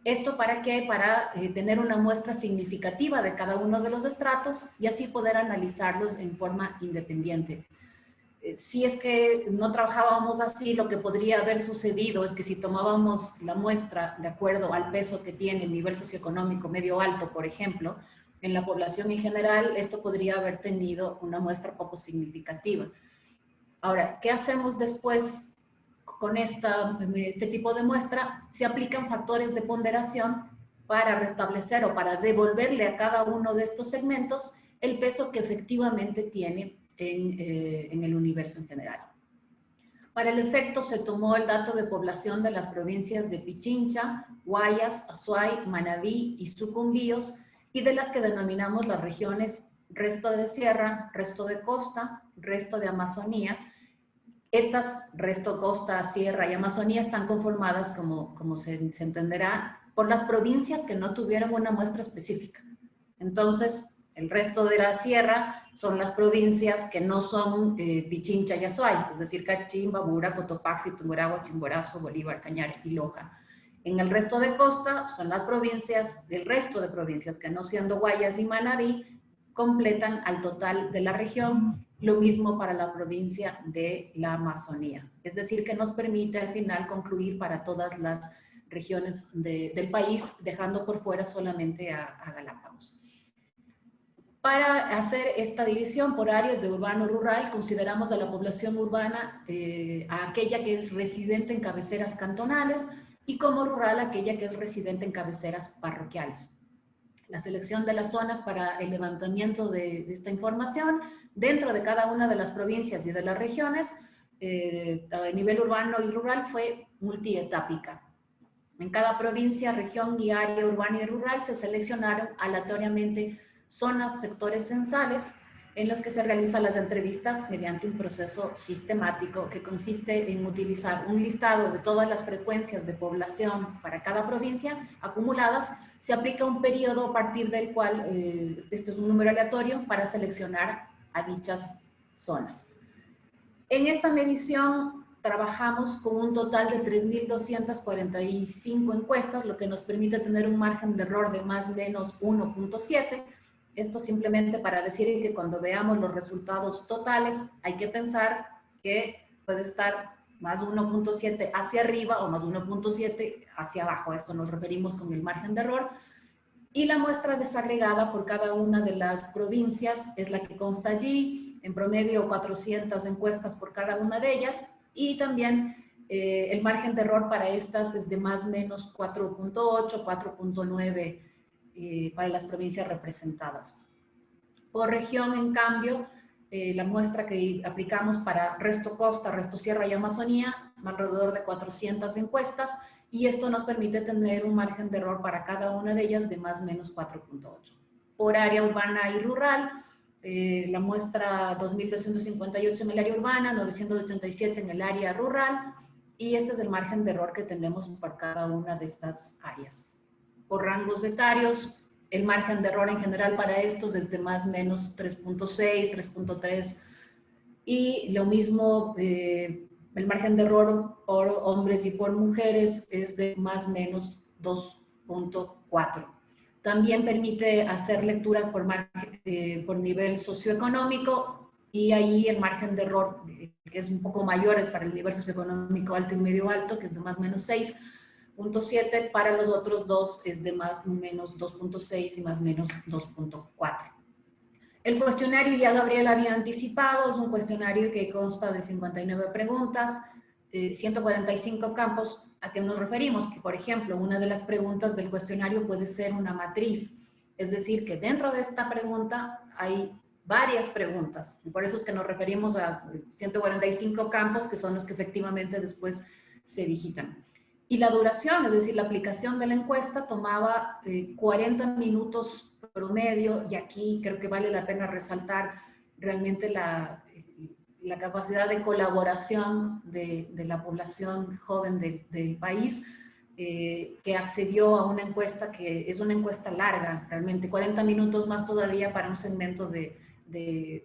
S6: ¿Esto para qué? Para tener una muestra significativa de cada uno de los estratos y así poder analizarlos en forma independiente. Si es que no trabajábamos así, lo que podría haber sucedido es que si tomábamos la muestra de acuerdo al peso que tiene el nivel socioeconómico medio alto, por ejemplo, en la población en general, esto podría haber tenido una muestra poco significativa. Ahora, ¿qué hacemos después con este tipo de muestra? Se aplican factores de ponderación para restablecer o para devolverle a cada uno de estos segmentos el peso que efectivamente tiene en el universo en general. Para el efecto se tomó el dato de población de las provincias de Pichincha, Guayas, Azuay, Manabí y Sucumbíos, y de las que denominamos las regiones resto de sierra, resto de costa, resto de Amazonía. Estas resto, costa, sierra y Amazonía están conformadas, como se entenderá, por las provincias que no tuvieron una muestra específica. Entonces, el resto de la sierra son las provincias que no son Pichincha y Azuay, es decir, Cachimba, Bura, Cotopaxi, Tungurahua, Chimborazo, Bolívar, Cañari y Loja. En el resto de costa son las provincias, el resto de provincias que no siendo Guayas y Manabí, completan al total de la región. Lo mismo para la provincia de la Amazonía. Es decir, que nos permite al final concluir para todas las regiones del país, dejando por fuera solamente a Galápagos. Para hacer esta división por áreas de urbano-rural, consideramos a la población urbana a aquella que es residente en cabeceras cantonales y como rural aquella que es residente en cabeceras parroquiales. La selección de las zonas para el levantamiento de esta información dentro de cada una de las provincias y de las regiones a nivel urbano y rural fue multietápica. En cada provincia, región y área urbana y rural se seleccionaron aleatoriamente zonas, sectores censales en los que se realizan las entrevistas mediante un proceso sistemático que consiste en utilizar un listado de todas las frecuencias de población para cada provincia acumuladas. Se aplica un periodo a partir del cual, este es un número aleatorio, para seleccionar a dichas zonas. En esta medición trabajamos con un total de 3.245 encuestas, lo que nos permite tener un margen de error de más o menos 1.7. Esto simplemente para decir que cuando veamos los resultados totales hay que pensar que puede estar más 1.7 hacia arriba o más 1.7 hacia abajo. A esto nos referimos con el margen de error. Y la muestra desagregada por cada una de las provincias es la que consta allí, en promedio 400 encuestas por cada una de ellas, y también el margen de error para estas es de más o menos 4.8, 4.9 para las provincias representadas. Por región, en cambio, la muestra que aplicamos para resto costa, resto sierra y Amazonía, alrededor de 400 encuestas, y esto nos permite tener un margen de error para cada una de ellas de más o menos 4.8. Por área urbana y rural, la muestra 2.258 en el área urbana, 987 en el área rural, y este es el margen de error que tenemos por cada una de estas áreas. Por rangos etarios, el margen de error en general para estos es de más o menos 3.6, 3.3, y lo mismo, el margen de error por hombres y por mujeres es de más o menos 2.4. También permite hacer lecturas por nivel socioeconómico, y ahí el margen de error, que es un poco mayor, es para el nivel socioeconómico alto y medio alto, que es de más o menos 6.7, para los otros dos es de más o menos 2.6 y más o menos 2.4. El cuestionario ya Gabriela había anticipado, es un cuestionario que consta de 59 preguntas, 145 campos. ¿A qué nos referimos? Que, por ejemplo, una de las preguntas del cuestionario puede ser una matriz, es decir, que dentro de esta pregunta hay varias preguntas, y por eso es que nos referimos a 145 campos, que son los que efectivamente después se digitan. Y la duración, es decir, la aplicación de la encuesta tomaba 40 minutos promedio, y aquí creo que vale la pena resaltar realmente la capacidad de colaboración de la población joven del país, que accedió a una encuesta que es una encuesta larga, realmente 40 minutos más todavía para un segmento de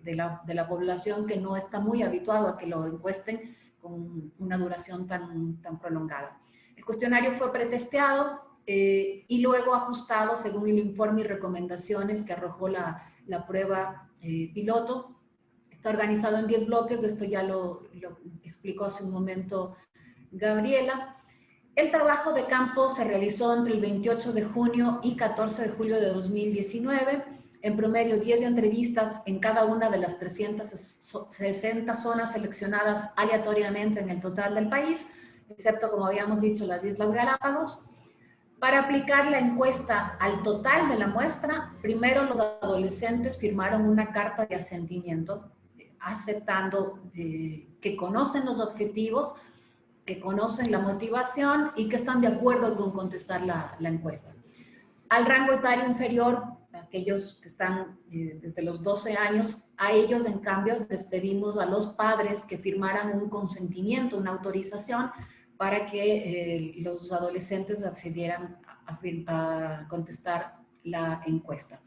S6: la población que no está muy habituado a que lo encuesten con una duración tan prolongada. El cuestionario fue pretesteado y luego ajustado según el informe y recomendaciones que arrojó la prueba piloto. Está organizado en 10 bloques, esto ya lo explicó hace un momento Gabriela. El trabajo de campo se realizó entre el 28 de junio y 14 de julio de 2019. En promedio, 10 entrevistas en cada una de las 360 zonas seleccionadas aleatoriamente en el total del país, excepto, como habíamos dicho, las Islas Galápagos. Para aplicar la encuesta al total de la muestra, primero los adolescentes firmaron una carta de asentimiento, aceptando que conocen los objetivos, que conocen la motivación y que están de acuerdo con contestar la encuesta. Al rango etario inferior, aquellos que están desde los 12 años, a ellos, en cambio, les pedimos a los padres que firmaran un consentimiento, una autorización, para que los adolescentes accedieran a contestar la encuesta.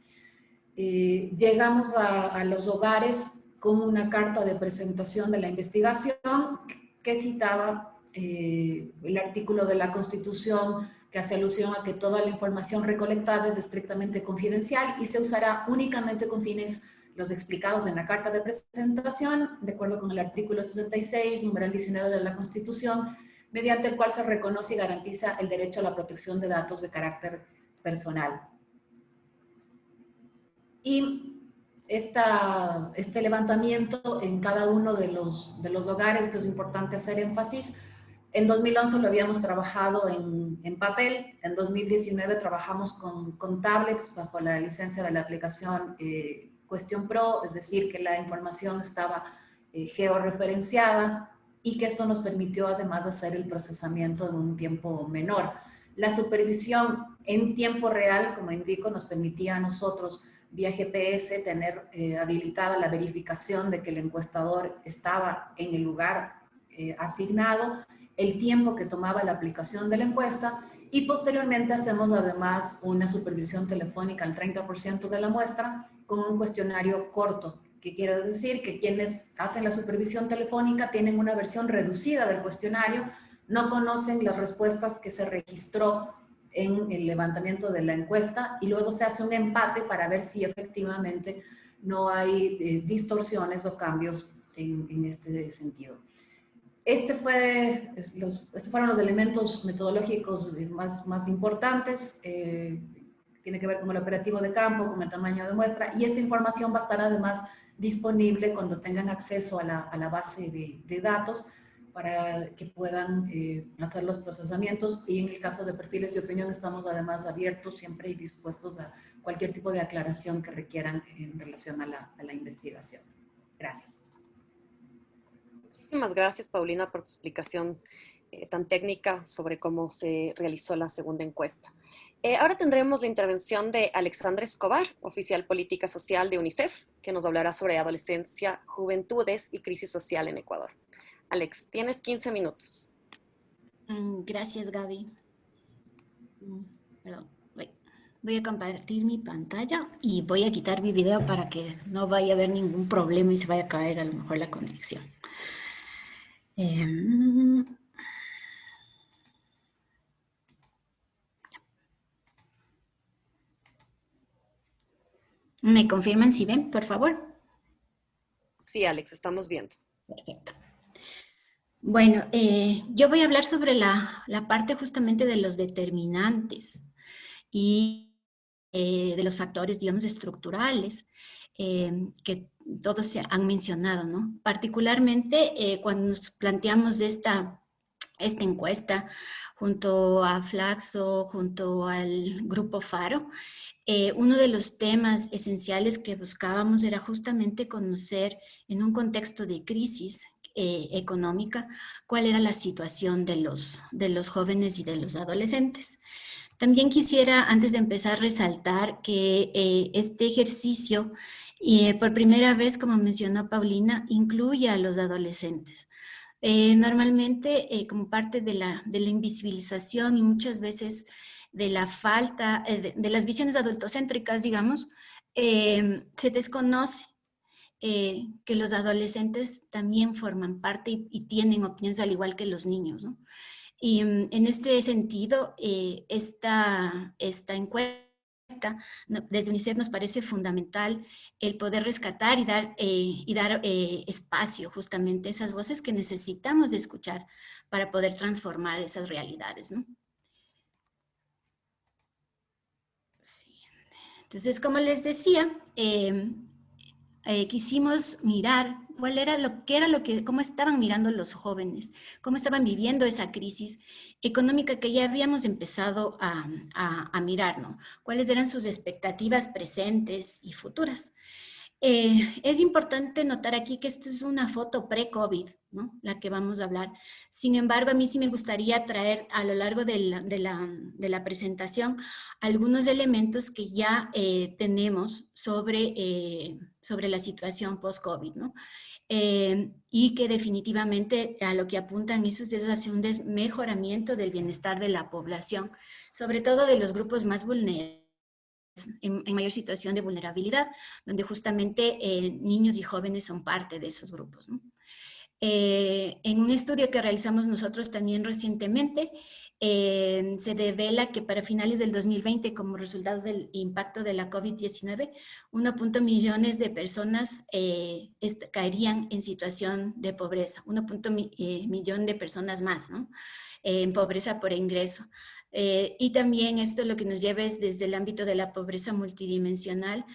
S6: Llegamos a los hogares con una carta de presentación de la investigación que citaba el artículo de la Constitución que hace alusión a que toda la información recolectada es estrictamente confidencial y se usará únicamente con fines los explicados en la carta de presentación, de acuerdo con el artículo 66, numeral 19 de la Constitución, mediante el cual se reconoce y garantiza el derecho a la protección de datos de carácter personal. Y este levantamiento en cada uno de los hogares, esto es importante hacer énfasis, en 2011 lo habíamos trabajado en papel, en 2019 trabajamos con tablets bajo la licencia de la aplicación Cuestión Pro, es decir, que la información estaba georreferenciada y que esto nos permitió además hacer el procesamiento en un tiempo menor. La supervisión en tiempo real, como indico, nos permitía a nosotros, vía GPS, tener habilitada la verificación de que el encuestador estaba en el lugar asignado, el tiempo que tomaba la aplicación de la encuesta, y posteriormente hacemos además una supervisión telefónica al 30% de la muestra con un cuestionario corto, que quiere decir que quienes hacen la supervisión telefónica tienen una versión reducida del cuestionario, no conocen las respuestas que se registró en el levantamiento de la encuesta, y luego se hace un empate para ver si efectivamente no hay distorsiones o cambios en este sentido. Estos fueron los elementos metodológicos más importantes. Tiene que ver con el operativo de campo, con el tamaño de muestra, y esta información va a estar además disponible cuando tengan acceso a la base de datos para que puedan hacer los procesamientos, y en el caso de perfiles de opinión estamos además abiertos siempre y dispuestos a cualquier tipo de aclaración que requieran en relación a la investigación. Gracias.
S5: Muchísimas gracias, Paulina, por tu explicación tan técnica sobre cómo se realizó la segunda encuesta. Ahora tendremos la intervención de Alexandra Escobar, oficial política social de UNICEF, que nos hablará sobre adolescencia, juventudes y crisis social en Ecuador. Alex, tienes 15 minutos.
S7: Gracias, Gaby. Perdón. Voy a compartir mi pantalla y voy a quitar mi video para que no vaya a haber ningún problema y se vaya a caer a lo mejor la conexión. ¿Me confirman si ven, por favor?
S5: Sí, Alex, estamos viendo.
S7: Perfecto. Bueno, yo voy a hablar sobre la parte justamente de los determinantes y de los factores, digamos, estructurales que todos se han mencionado, ¿no? Particularmente cuando nos planteamos esta encuesta junto a Flaxo, junto al Grupo Faro, uno de los temas esenciales que buscábamos era justamente conocer en un contexto de crisis económica cuál era la situación de los jóvenes y de los adolescentes. También quisiera, antes de empezar, resaltar que este ejercicio, por primera vez, como mencionó Paulina, incluye a los adolescentes. Normalmente, como parte de la invisibilización y muchas veces de la falta, de las visiones adultocéntricas, digamos, se desconoce que los adolescentes también forman parte y tienen opiniones al igual que los niños, ¿no? Y en este sentido, esta encuesta desde UNICEF nos parece fundamental el poder rescatar y dar espacio justamente a esas voces que necesitamos escuchar para poder transformar esas realidades, ¿no? Sí. Entonces, como les decía, quisimos mirar cómo estaban mirando los jóvenes, cómo estaban viviendo esa crisis económica que ya habíamos empezado a mirar, ¿no? Cuáles eran sus expectativas presentes y futuras. Es importante notar aquí que esto es una foto pre-COVID, ¿no? La que vamos a hablar. Sin embargo, a mí sí me gustaría traer a lo largo de la presentación algunos elementos que ya tenemos sobre la situación post-COVID, ¿no? Y que definitivamente a lo que apuntan esos es hacia un mejoramiento del bienestar de la población, sobre todo de los grupos más vulnerables, en mayor situación de vulnerabilidad, donde justamente niños y jóvenes son parte de esos grupos, ¿no? En un estudio que realizamos nosotros también recientemente, se revela que para finales del 2020, como resultado del impacto de la COVID-19, 1.1 millones de personas caerían en situación de pobreza, 1.1 millón de personas más, ¿no? En pobreza por ingreso. Y también esto lo que nos lleva es desde el ámbito de la pobreza multidimensional.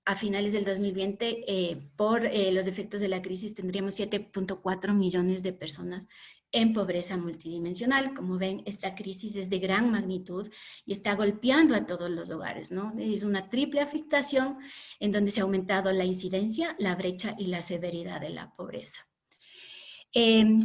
S7: A finales del 2020, por los efectos de la crisis, tendríamos 7.4 millones de personas en pobreza multidimensional. Como ven, esta crisis es de gran magnitud y está golpeando a todos los hogares, ¿no? Es una triple afectación en donde se ha aumentado la incidencia, la brecha y la severidad de la pobreza.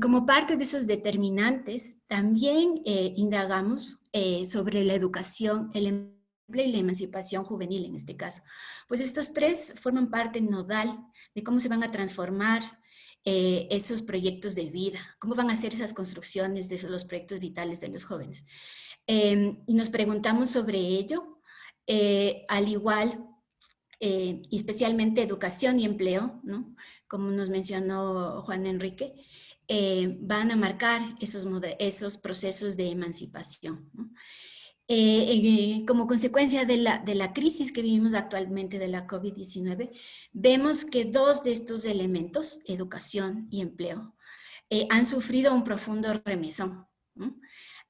S7: Como parte de esos determinantes, también indagamos sobre la educación, el empleo y la emancipación juvenil en este caso. Pues estos tres forman parte nodal de cómo se van a transformar esos proyectos de vida, cómo van a ser esas construcciones de los proyectos vitales de los jóvenes. Y nos preguntamos sobre ello, al igual, y especialmente educación y empleo, ¿no? Como nos mencionó Juan Enrique, van a marcar esos procesos de emancipación, ¿no? Como consecuencia de la crisis que vivimos actualmente de la COVID-19, vemos que dos de estos elementos, educación y empleo, han sufrido un profundo remesón, ¿no?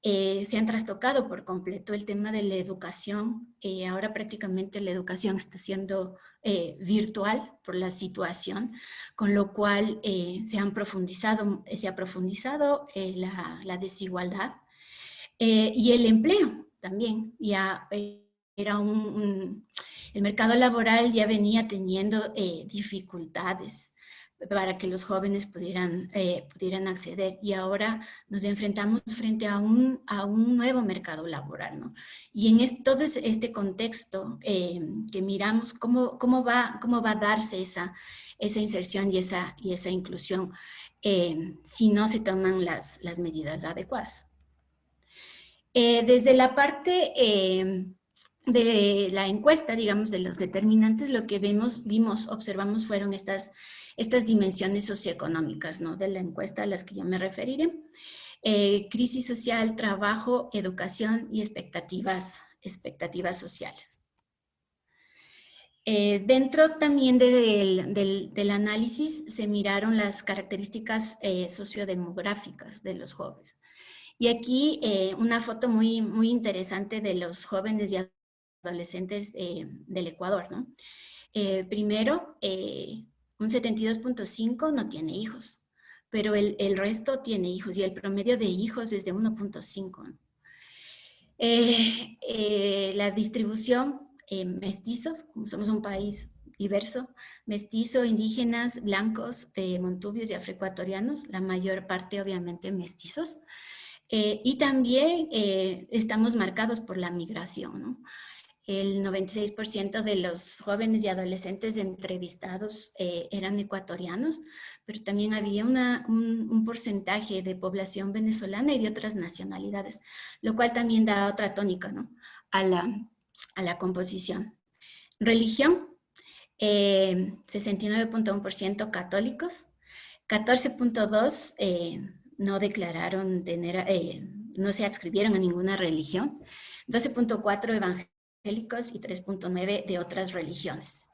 S7: Se han trastocado por completo el tema de la educación. Ahora prácticamente la educación está siendo virtual por la situación, con lo cual se ha profundizado la desigualdad y el empleo también. Ya era el mercado laboral ya venía teniendo dificultades para que los jóvenes pudieran acceder, y ahora nos enfrentamos frente a un nuevo mercado laboral, ¿no? Y en todo este contexto que miramos cómo va a darse esa inserción y esa inclusión si no se toman las medidas adecuadas. Desde la parte de la encuesta, digamos, de los determinantes, lo que observamos fueron estas dimensiones socioeconómicas, ¿no? De la encuesta a las que yo me referiré. Crisis social, trabajo, educación y expectativas sociales. Dentro también del análisis se miraron las características sociodemográficas de los jóvenes. Y aquí una foto muy, muy interesante de los jóvenes y adolescentes del Ecuador, ¿no? Primero, un 72.5 no tiene hijos, pero el resto tiene hijos, y el promedio de hijos es de 1.5. La distribución, mestizos, como somos un país diverso, mestizo, indígenas, blancos, montubios y afroecuatorianos, la mayor parte obviamente mestizos. Y también estamos marcados por la migración, ¿no? El 96% de los jóvenes y adolescentes entrevistados eran ecuatorianos, pero también había un porcentaje de población venezolana y de otras nacionalidades, lo cual también da otra tónica, ¿no? a la composición. Religión, 69.1% católicos, 14.2% no declararon no se adscribieron a ninguna religión, 12.4% evangélicos y 3.9% de otras religiones.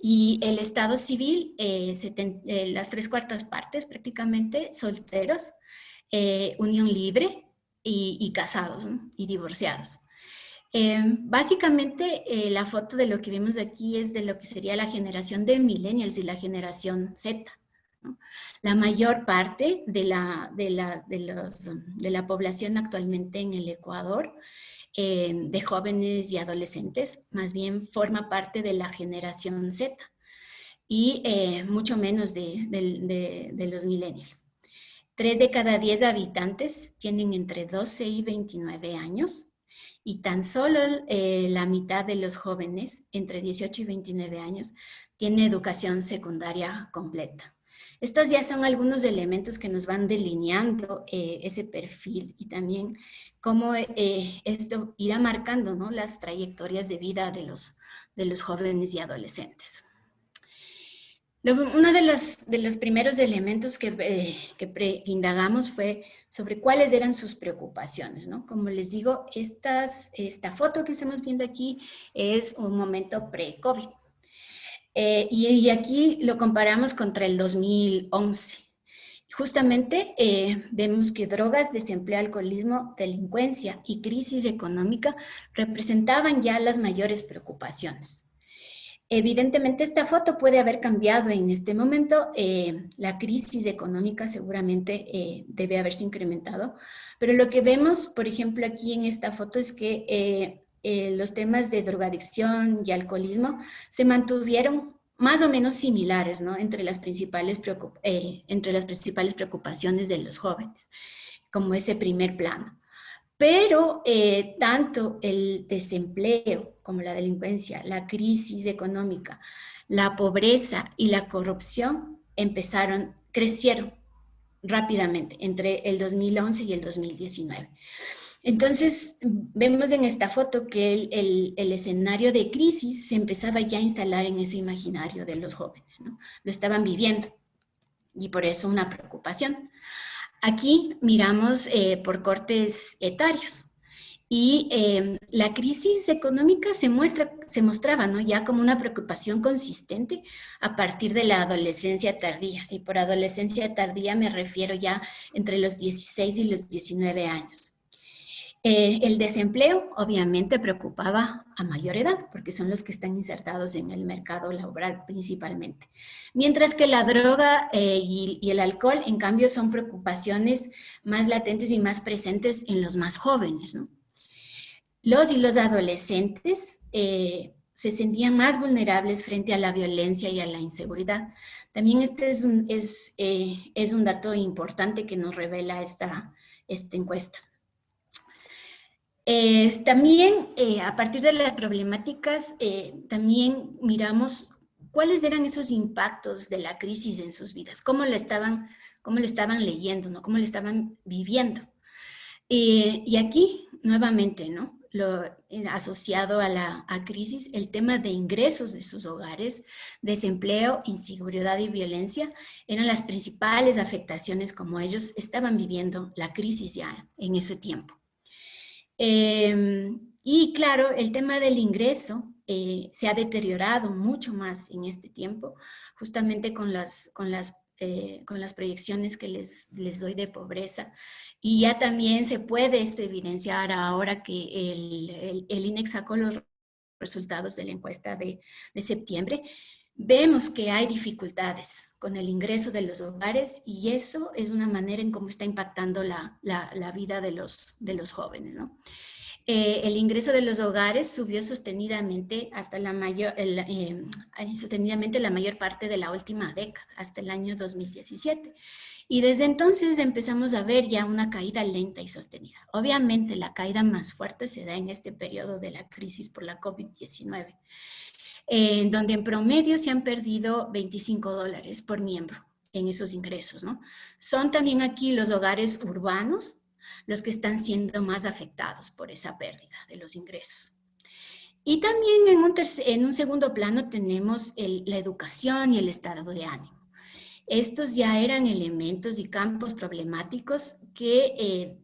S7: Y el estado civil, las 3/4 partes prácticamente solteros, unión libre y casados, ¿no? Y divorciados. Básicamente la foto de lo que vemos aquí es de lo que sería la generación de millennials y la generación Z, ¿no? La mayor parte de la población actualmente en el Ecuador, de jóvenes y adolescentes, más bien forma parte de la generación Z y mucho menos de los millennials. 3 de cada 10 habitantes tienen entre 12 y 29 años. Y tan solo la mitad de los jóvenes, entre 18 y 29 años, tiene educación secundaria completa. Estos ya son algunos elementos que nos van delineando ese perfil, y también cómo esto irá marcando, ¿no? Las trayectorias de vida de los jóvenes y adolescentes. Uno de los primeros elementos que indagamos fue sobre cuáles eran sus preocupaciones, ¿no? Como les digo, esta foto que estamos viendo aquí es un momento pre-COVID. Y aquí lo comparamos contra el 2011. Justamente vemos que drogas, desempleo, alcoholismo, delincuencia y crisis económica representaban ya las mayores preocupaciones. Evidentemente esta foto puede haber cambiado en este momento, la crisis económica seguramente debe haberse incrementado, pero lo que vemos, por ejemplo, aquí en esta foto es que los temas de drogadicción y alcoholismo se mantuvieron más o menos similares, ¿no? Entre las principales preocupaciones de los jóvenes, como ese primer plano. Pero tanto el desempleo como la delincuencia, la crisis económica, la pobreza y la corrupción crecieron rápidamente entre el 2011 y el 2019. Entonces, vemos en esta foto que el escenario de crisis se empezaba ya a instalar en ese imaginario de los jóvenes, ¿no? Lo estaban viviendo y por eso una preocupación. Aquí miramos por cortes etarios y la crisis económica se mostraba, ¿no? Ya como una preocupación consistente a partir de la adolescencia tardía. Y por adolescencia tardía me refiero ya entre los 16 y los 19 años. El desempleo obviamente preocupaba a mayor edad, porque son los que están insertados en el mercado laboral principalmente. Mientras que la droga y el alcohol, en cambio, son preocupaciones más latentes y más presentes en los más jóvenes, ¿no? Los y los adolescentes se sentían más vulnerables frente a la violencia y a la inseguridad. También este es un dato importante que nos revela esta encuesta. También, a partir de las problemáticas, también miramos cuáles eran esos impactos de la crisis en sus vidas, cómo lo estaban leyendo, ¿no? Cómo lo estaban viviendo. Y aquí, nuevamente, ¿no? Asociado a la crisis, el tema de ingresos de sus hogares, desempleo, inseguridad y violencia, eran las principales afectaciones como ellos estaban viviendo la crisis ya en ese tiempo. Y claro, el tema del ingreso se ha deteriorado mucho más en este tiempo, justamente con las proyecciones que les doy de pobreza. Y ya también se puede esto evidenciar ahora que el INEC sacó los resultados de la encuesta de septiembre. Vemos que hay dificultades con el ingreso de los hogares y eso es una manera en cómo está impactando la vida de los jóvenes, ¿no? El ingreso de los hogares subió sostenidamente sostenidamente la mayor parte de la última década, hasta el año 2017. Y desde entonces empezamos a ver ya una caída lenta y sostenida. Obviamente la caída más fuerte se da en este periodo de la crisis por la COVID-19. Donde en promedio se han perdido $25 por miembro en esos ingresos, ¿no? Son también aquí los hogares urbanos los que están siendo más afectados por esa pérdida de los ingresos. Y también en un segundo plano tenemos la educación y el estado de ánimo. Estos ya eran elementos y campos problemáticos que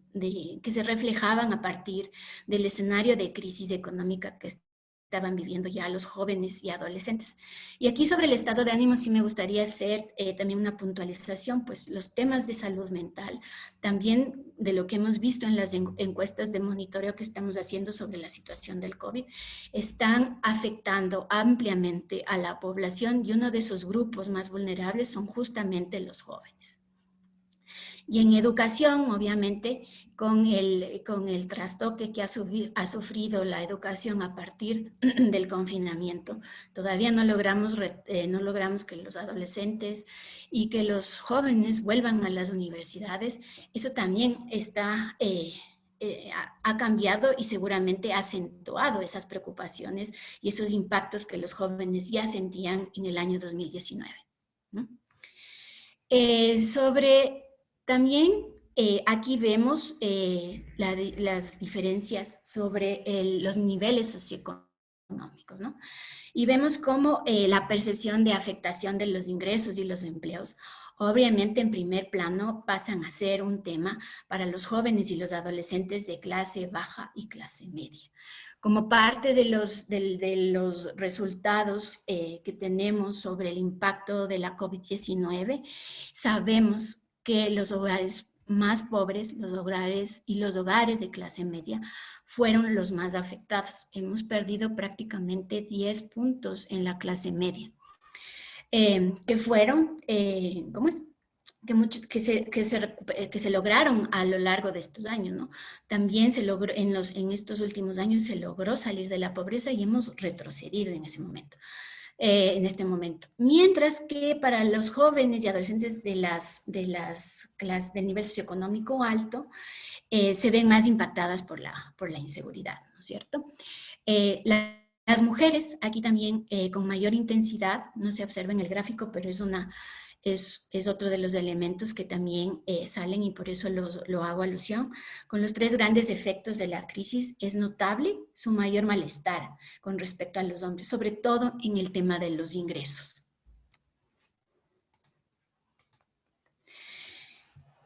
S7: se reflejaban a partir del escenario de crisis económica que estaban viviendo ya los jóvenes y adolescentes. Y aquí sobre el estado de ánimo sí me gustaría hacer también una puntualización, pues los temas de salud mental, también de lo que hemos visto en las encuestas de monitoreo que estamos haciendo sobre la situación del COVID, están afectando ampliamente a la población y uno de esos grupos más vulnerables son justamente los jóvenes. Y en educación, obviamente, con el trastoque que ha sufrido la educación a partir del confinamiento, todavía no logramos que los adolescentes y que los jóvenes vuelvan a las universidades. Eso también ha cambiado y seguramente ha acentuado esas preocupaciones y esos impactos que los jóvenes ya sentían en el año 2019, ¿no? También aquí vemos las diferencias sobre los niveles socioeconómicos, ¿no? Y vemos cómo la percepción de afectación de los ingresos y los empleos, obviamente en primer plano pasan a ser un tema para los jóvenes y los adolescentes de clase baja y clase media. Como parte de los resultados que tenemos sobre el impacto de la COVID-19, sabemos que los hogares más pobres, los hogares de clase media, fueron los más afectados. Hemos perdido prácticamente 10 puntos en la clase media, que fueron, que se lograron a lo largo de estos años, ¿no? También se logró, en estos últimos años se logró salir de la pobreza y hemos retrocedido en ese momento. en este momento. Mientras que para los jóvenes y adolescentes de las clases del nivel socioeconómico alto, se ven más impactadas por la inseguridad, ¿no es cierto? Las mujeres, aquí también con mayor intensidad, no se observa en el gráfico, pero es otro de los elementos que también salen y por eso lo hago alusión. Con los 3 grandes efectos de la crisis es notable su mayor malestar con respecto a los hombres, sobre todo en el tema de los ingresos.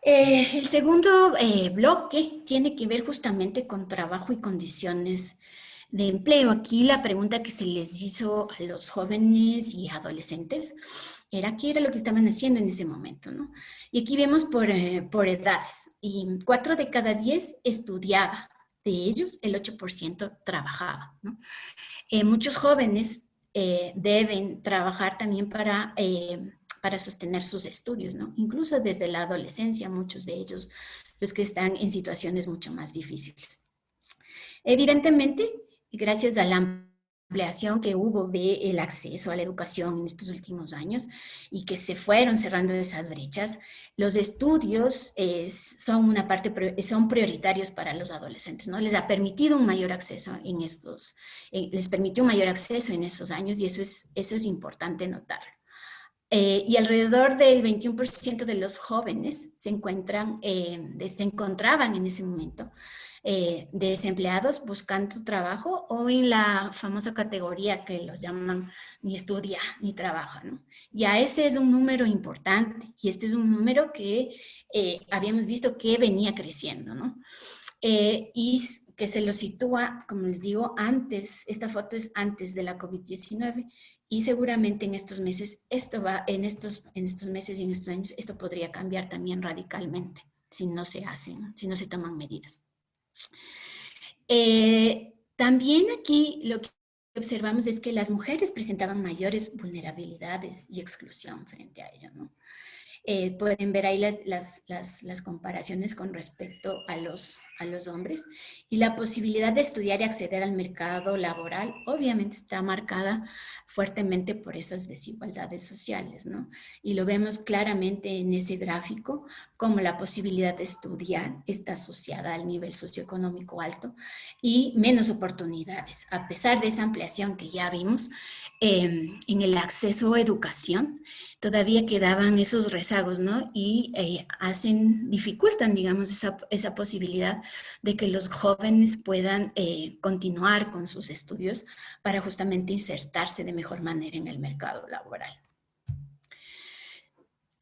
S7: El segundo bloque tiene que ver justamente con trabajo y condiciones de empleo. Aquí la pregunta que se les hizo a los jóvenes y adolescentes era qué era lo que estaban haciendo en ese momento, ¿no? Y aquí vemos por edades, y 4 de cada 10 estudiaba, de ellos el 8% trabajaba, ¿no? Muchos jóvenes deben trabajar también para sostener sus estudios, ¿no? Incluso desde la adolescencia, muchos de ellos, los que están en situaciones mucho más difíciles. Evidentemente, gracias a la ampliación que hubo del acceso a la educación en estos últimos años y que se fueron cerrando esas brechas, los estudios son prioritarios para los adolescentes, ¿no? Les ha permitido un mayor acceso les permitió un mayor acceso en esos años y eso es importante notarlo. Y alrededor del 21% de los jóvenes se encontraban en ese momento desempleados buscando trabajo o en la famosa categoría que lo llaman ni estudia ni trabaja, ¿no? Ya ese es un número importante y este es un número que habíamos visto que venía creciendo, ¿no? Y que se lo sitúa, como les digo, esta foto es antes de la COVID-19 y seguramente en estos meses, en estos meses y en estos años, esto podría cambiar también radicalmente si no se toman medidas. También aquí lo que observamos es que las mujeres presentaban mayores vulnerabilidades y exclusión frente a ello, ¿no? Pueden ver ahí las comparaciones con respecto a los hombres y la posibilidad de estudiar y acceder al mercado laboral obviamente está marcada fuertemente por esas desigualdades sociales, ¿no? Y lo vemos claramente en ese gráfico como la posibilidad de estudiar está asociada al nivel socioeconómico alto y menos oportunidades, a pesar de esa ampliación que ya vimos en el acceso a educación. Todavía quedaban esos rezagos, ¿no? Y dificultan, digamos, esa posibilidad de que los jóvenes puedan continuar con sus estudios para justamente insertarse de mejor manera en el mercado laboral.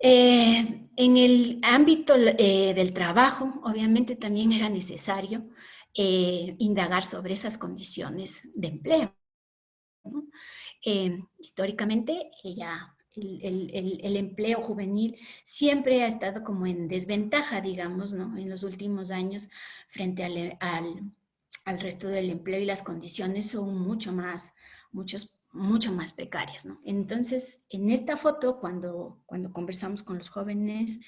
S7: En el ámbito del trabajo, obviamente también era necesario indagar sobre esas condiciones de empleo, ¿no? Históricamente, el empleo juvenil siempre ha estado como en desventaja, digamos, ¿no? En los últimos años frente al resto del empleo y las condiciones son mucho más precarias, ¿no? Entonces, en esta foto, cuando conversamos con los jóvenes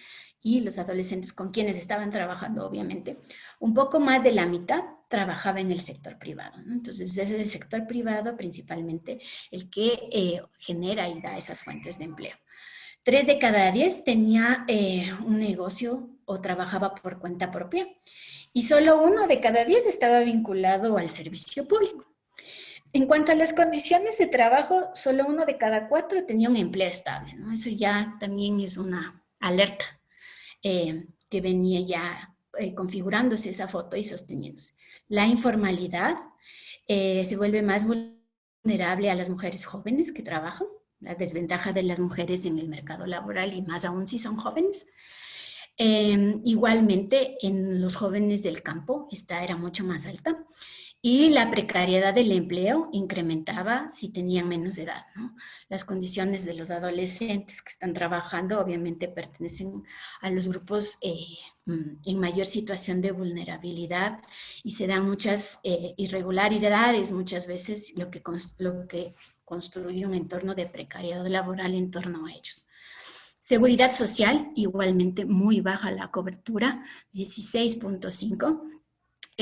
S7: y los adolescentes con quienes estaban trabajando, obviamente, un poco más de la mitad trabajaba en el sector privado, ¿no? Entonces, es el sector privado principalmente el que genera y da esas fuentes de empleo. 3 de cada 10 tenía un negocio o trabajaba por cuenta propia y solo 1 de cada 10 estaba vinculado al servicio público. En cuanto a las condiciones de trabajo, solo 1 de cada 4 tenía un empleo estable, ¿no? Eso ya también es una alerta que venía ya configurándose esa foto y sosteniéndose. La informalidad se vuelve más vulnerable a las mujeres jóvenes que trabajan, la desventaja de las mujeres en el mercado laboral y más aún si son jóvenes. Igualmente, en los jóvenes del campo, esta era mucho más alta. Y la precariedad del empleo incrementaba si tenían menos edad, ¿no? Las condiciones de los adolescentes que están trabajando obviamente pertenecen a los grupos en mayor situación de vulnerabilidad y se dan muchas irregularidades, muchas veces lo que construye un entorno de precariedad laboral en torno a ellos. Seguridad social, igualmente muy baja la cobertura, 16.5%.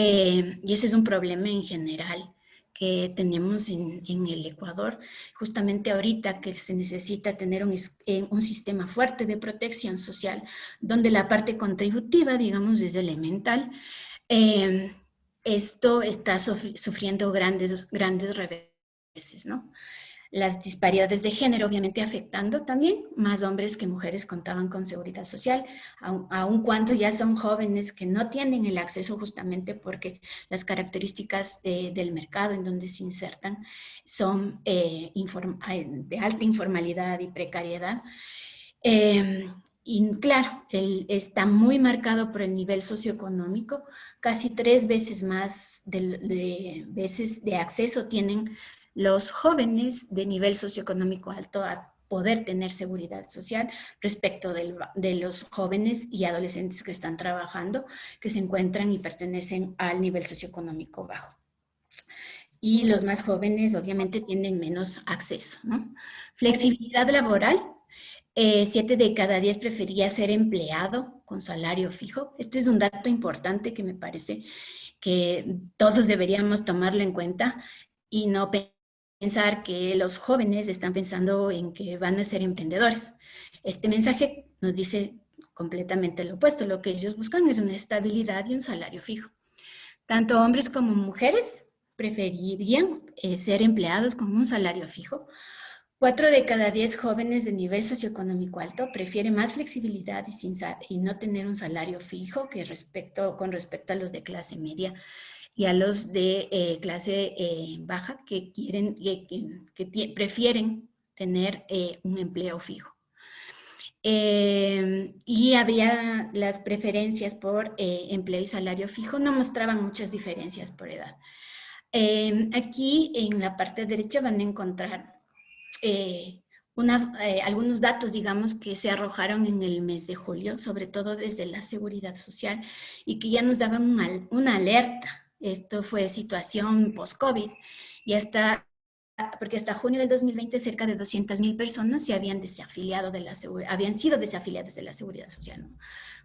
S7: Y ese es un problema en general que tenemos en el Ecuador, justamente ahorita que se necesita tener un sistema fuerte de protección social, donde la parte contributiva, digamos, es elemental. Esto está sufriendo grandes reveses, ¿no? Las disparidades de género obviamente afectando también, más hombres que mujeres contaban con seguridad social, aun cuando ya son jóvenes que no tienen el acceso justamente porque las características del mercado en donde se insertan son de alta informalidad y precariedad. Y claro, está muy marcado por el nivel socioeconómico, casi 3 veces más veces de acceso tienen los jóvenes de nivel socioeconómico alto a poder tener seguridad social respecto de los jóvenes y adolescentes que están trabajando, que se encuentran y pertenecen al nivel socioeconómico bajo. Y los más jóvenes obviamente tienen menos acceso, ¿no? Flexibilidad laboral. 7 de cada 10 prefería ser empleado con salario fijo. Este es un dato importante que me parece que todos deberíamos tomarlo en cuenta y no pensar que los jóvenes están pensando en que van a ser emprendedores. Este mensaje nos dice completamente lo opuesto. Lo que ellos buscan es una estabilidad y un salario fijo. Tanto hombres como mujeres preferirían ser empleados con un salario fijo. 4 de cada 10 jóvenes de nivel socioeconómico alto prefieren más flexibilidad y no tener un salario fijo con respecto a los de clase media y a los de clase baja que prefieren tener un empleo fijo. Y había las preferencias por empleo y salario fijo, no mostraban muchas diferencias por edad. Aquí en la parte derecha van a encontrar algunos datos, digamos, que se arrojaron en el mes de julio, sobre todo desde la seguridad social, y que ya nos daban una alerta. Esto fue situación post-COVID, porque hasta junio del 2020 cerca de 200,000 personas se habían habían sido desafiliadas de la seguridad social, ¿no?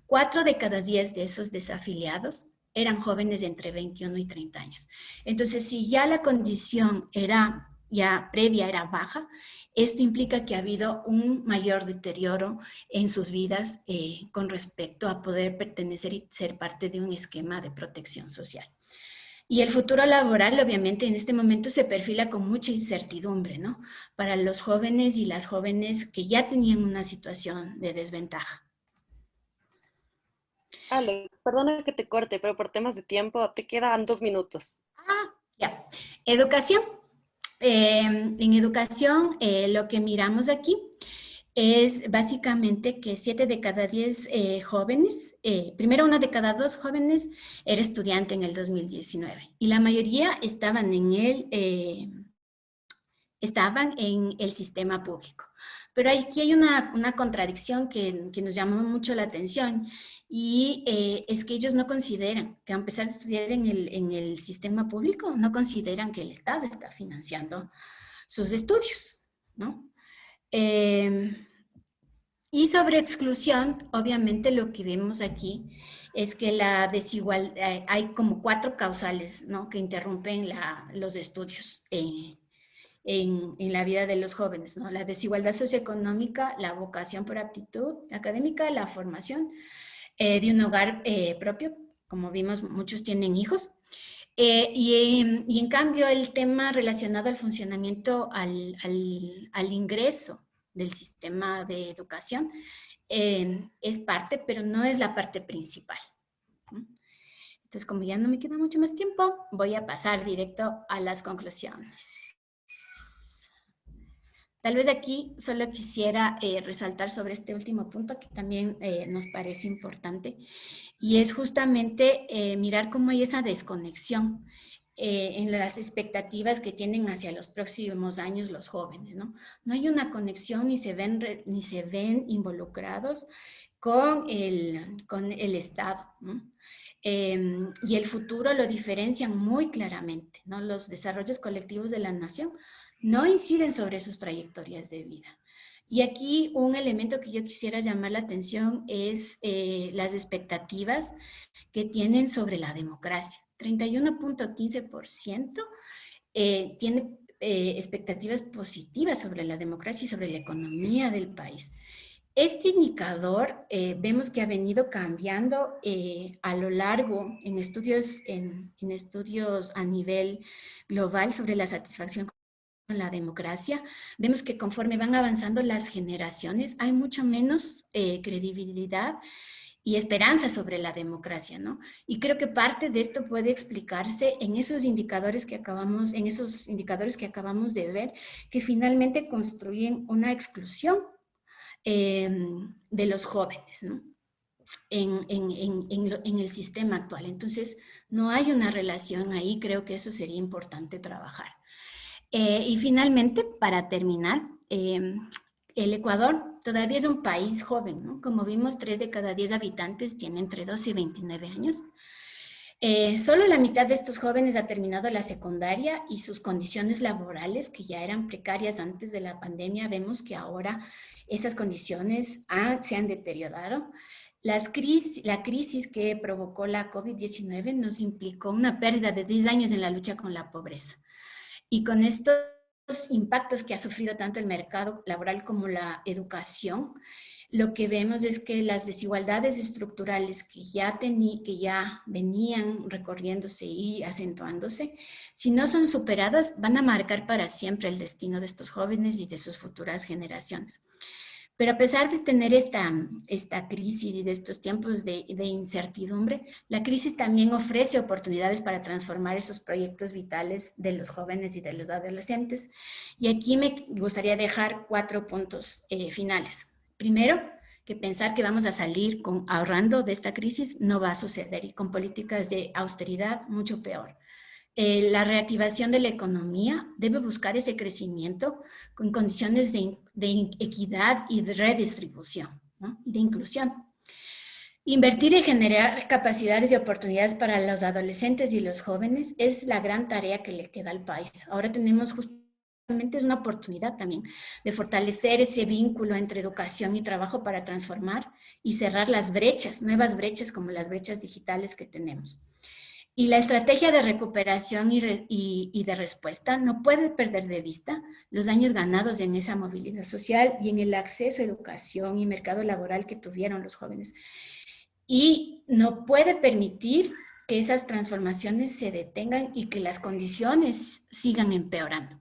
S7: 4 de cada 10 de esos desafiliados eran jóvenes de entre 21 y 30 años. Entonces, si ya la condición previa era baja, esto implica que ha habido un mayor deterioro en sus vidas con respecto a poder pertenecer y ser parte de un esquema de protección social. Y el futuro laboral, obviamente, en este momento se perfila con mucha incertidumbre, ¿no? Para los jóvenes y las jóvenes que ya tenían una situación de desventaja.
S5: Alex, perdona que te corte, pero por temas de tiempo te quedan 2 minutos.
S7: Ya. Educación. En educación, lo que miramos aquí es básicamente que 7 de cada 10 jóvenes, primero 1 de cada 2 jóvenes era estudiante en el 2019 y la mayoría estaban en el sistema público. Pero aquí hay una contradicción que nos llamó mucho la atención y es que ellos no consideran que a pesar de estudiar en el sistema público, no consideran que el Estado está financiando sus estudios, ¿no? Y sobre exclusión, obviamente lo que vemos aquí es que la desigualdad, hay como 4 causales, ¿no?, que interrumpen los estudios en la vida de los jóvenes, ¿no? La desigualdad socioeconómica, la vocación por aptitud académica, la formación de un hogar propio, como vimos, muchos tienen hijos, y en cambio el tema relacionado al funcionamiento, al ingreso del sistema de educación es parte, pero no es la parte principal. Entonces, como ya no me queda mucho más tiempo, voy a pasar directo a las conclusiones. Tal vez aquí solo quisiera resaltar sobre este último punto que también nos parece importante, y es justamente mirar cómo hay esa desconexión en las expectativas que tienen hacia los próximos años los jóvenes, ¿no? No hay una conexión ni se ven involucrados con el Estado, ¿no? Y el futuro lo diferencian muy claramente, ¿no? Los desarrollos colectivos de la nación no inciden sobre sus trayectorias de vida. Y aquí un elemento que yo quisiera llamar la atención es las expectativas que tienen sobre la democracia. 31.15% tiene expectativas positivas sobre la democracia y sobre la economía del país. Este indicador vemos que ha venido cambiando a lo largo en estudios a nivel global sobre la satisfacción con la democracia. Vemos que conforme van avanzando las generaciones hay mucho menos credibilidad y esperanza sobre la democracia, ¿no? Y creo que parte de esto puede explicarse en esos indicadores que acabamos de ver, que finalmente construyen una exclusión de los jóvenes, ¿no? En el sistema actual. Entonces, no hay una relación ahí, creo que eso sería importante trabajar. Y finalmente, para terminar, el Ecuador todavía es un país joven, ¿no? Como vimos, 3 de cada 10 habitantes tienen entre 12 y 29 años. Solo la mitad de estos jóvenes ha terminado la secundaria y sus condiciones laborales, que ya eran precarias antes de la pandemia, vemos que ahora esas condiciones se han deteriorado. La crisis que provocó la COVID-19 nos implicó una pérdida de 10 años en la lucha con la pobreza. Y con estos impactos que ha sufrido tanto el mercado laboral como la educación, lo que vemos es que las desigualdades estructurales que ya venían recorriéndose y acentuándose, si no son superadas, van a marcar para siempre el destino de estos jóvenes y de sus futuras generaciones. Pero a pesar de tener esta crisis y de estos tiempos de incertidumbre, la crisis también ofrece oportunidades para transformar esos proyectos vitales de los jóvenes y de los adolescentes. Y aquí me gustaría dejar 4 puntos finales. Primero, que pensar que vamos a salir ahorrando de esta crisis no va a suceder, y con políticas de austeridad mucho peor. La reactivación de la economía debe buscar ese crecimiento con condiciones de equidad y de redistribución, ¿no? Y de inclusión. Invertir y generar capacidades y oportunidades para los adolescentes y los jóvenes es la gran tarea que le queda al país. Ahora tenemos justamente una oportunidad también de fortalecer ese vínculo entre educación y trabajo para transformar y cerrar las brechas, nuevas brechas como las brechas digitales que tenemos. Y la estrategia de recuperación y de respuesta no puede perder de vista los años ganados en esa movilidad social y en el acceso a educación y mercado laboral que tuvieron los jóvenes. Y no puede permitir que esas transformaciones se detengan y que las condiciones sigan empeorando.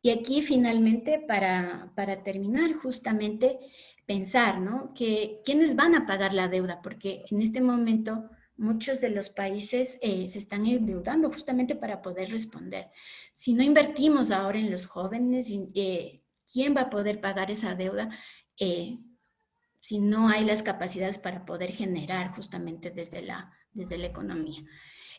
S7: Y aquí finalmente, para terminar, justamente pensar, ¿no? Que quiénes van a pagar la deuda, porque en este momento muchos de los países se están endeudando justamente para poder responder. Si no invertimos ahora en los jóvenes, ¿quién va a poder pagar esa deuda si no hay las capacidades para poder generar justamente desde la economía?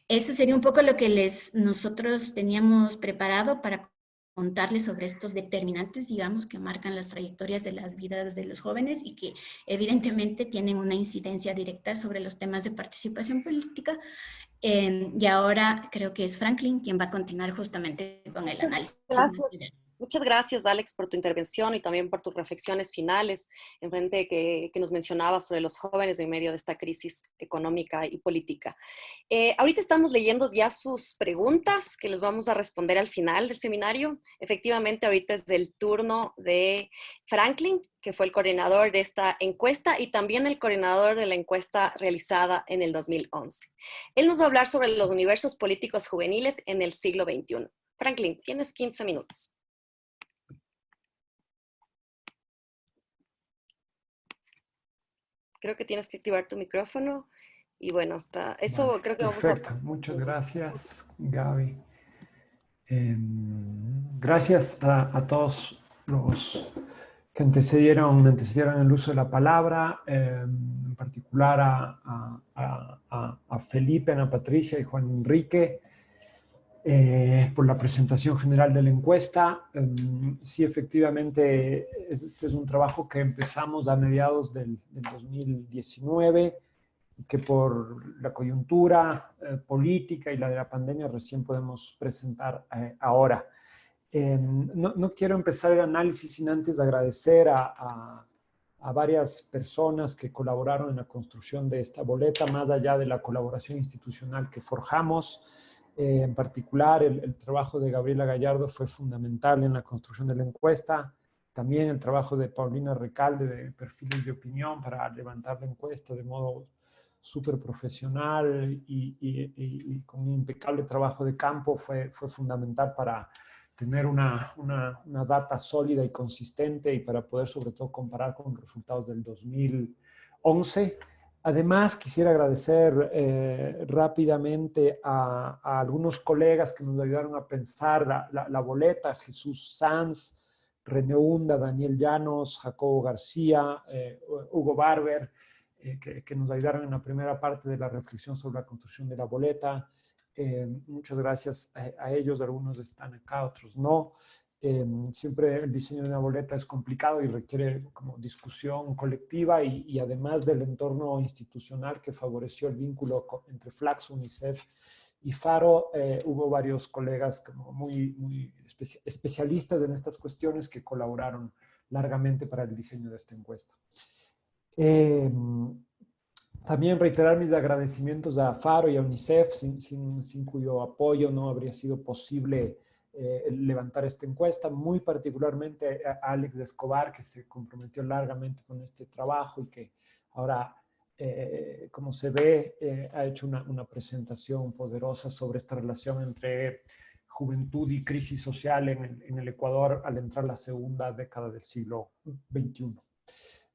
S7: Eso sería un poco lo que nosotros teníamos preparado para contarles sobre estos determinantes, digamos, que marcan las trayectorias de las vidas de los jóvenes y que evidentemente tienen una incidencia directa sobre los temas de participación política. Y ahora creo que es Franklin quien va a continuar justamente con el análisis.
S5: Gracias. Muchas gracias, Alex, por tu intervención y también por tus reflexiones finales en frente que nos mencionabas sobre los jóvenes en medio de esta crisis económica y política. Ahorita estamos leyendo ya sus preguntas que les vamos a responder al final del seminario. Efectivamente, ahorita es el turno de Franklin, que fue el coordinador de esta encuesta y también el coordinador de la encuesta realizada en el 2011. Él nos va a hablar sobre los universos políticos juveniles en el siglo XXI. Franklin, tienes 15 minutos. Creo que tienes que activar tu micrófono y bueno, hasta eso vale, creo que vamos a...
S8: Perfecto, muchas gracias, Gaby. Gracias a todos los que antecedieron el uso de la palabra, en particular a Felipe, Ana Patricia y Juan Enrique, por la presentación general de la encuesta. Sí, efectivamente, este es un trabajo que empezamos a mediados del 2019 y que por la coyuntura política y la de la pandemia recién podemos presentar ahora. No quiero empezar el análisis sin antes agradecer a varias personas que colaboraron en la construcción de esta boleta, más allá de la colaboración institucional que forjamos. En particular, el trabajo de Gabriela Gallardo fue fundamental en la construcción de la encuesta. También el trabajo de Paulina Recalde de Perfiles de Opinión para levantar la encuesta de modo súper profesional y con un impecable trabajo de campo fue fundamental para tener una data sólida y consistente y para poder sobre todo comparar con los resultados del 2011. Además, quisiera agradecer rápidamente a algunos colegas que nos ayudaron a pensar la boleta: Jesús Sanz, René Hunda, Daniel Llanos, Jacobo García, Hugo Barber, que nos ayudaron en la primera parte de la reflexión sobre la construcción de la boleta. Muchas gracias a ellos, algunos están acá, otros no. Siempre el diseño de una boleta es complicado y requiere como discusión colectiva y además del entorno institucional que favoreció el vínculo entre Flaxo, UNICEF y Faro, hubo varios colegas como muy especialistas en estas cuestiones que colaboraron largamente para el diseño de esta encuesta. También reiterar mis agradecimientos a Faro y a UNICEF, sin cuyo apoyo no habría sido posible levantar esta encuesta, muy particularmente a Alex Escobar, que se comprometió largamente con este trabajo y que ahora, como se ve, ha hecho una presentación poderosa sobre esta relación entre juventud y crisis social en el Ecuador al entrar la segunda década del siglo XXI.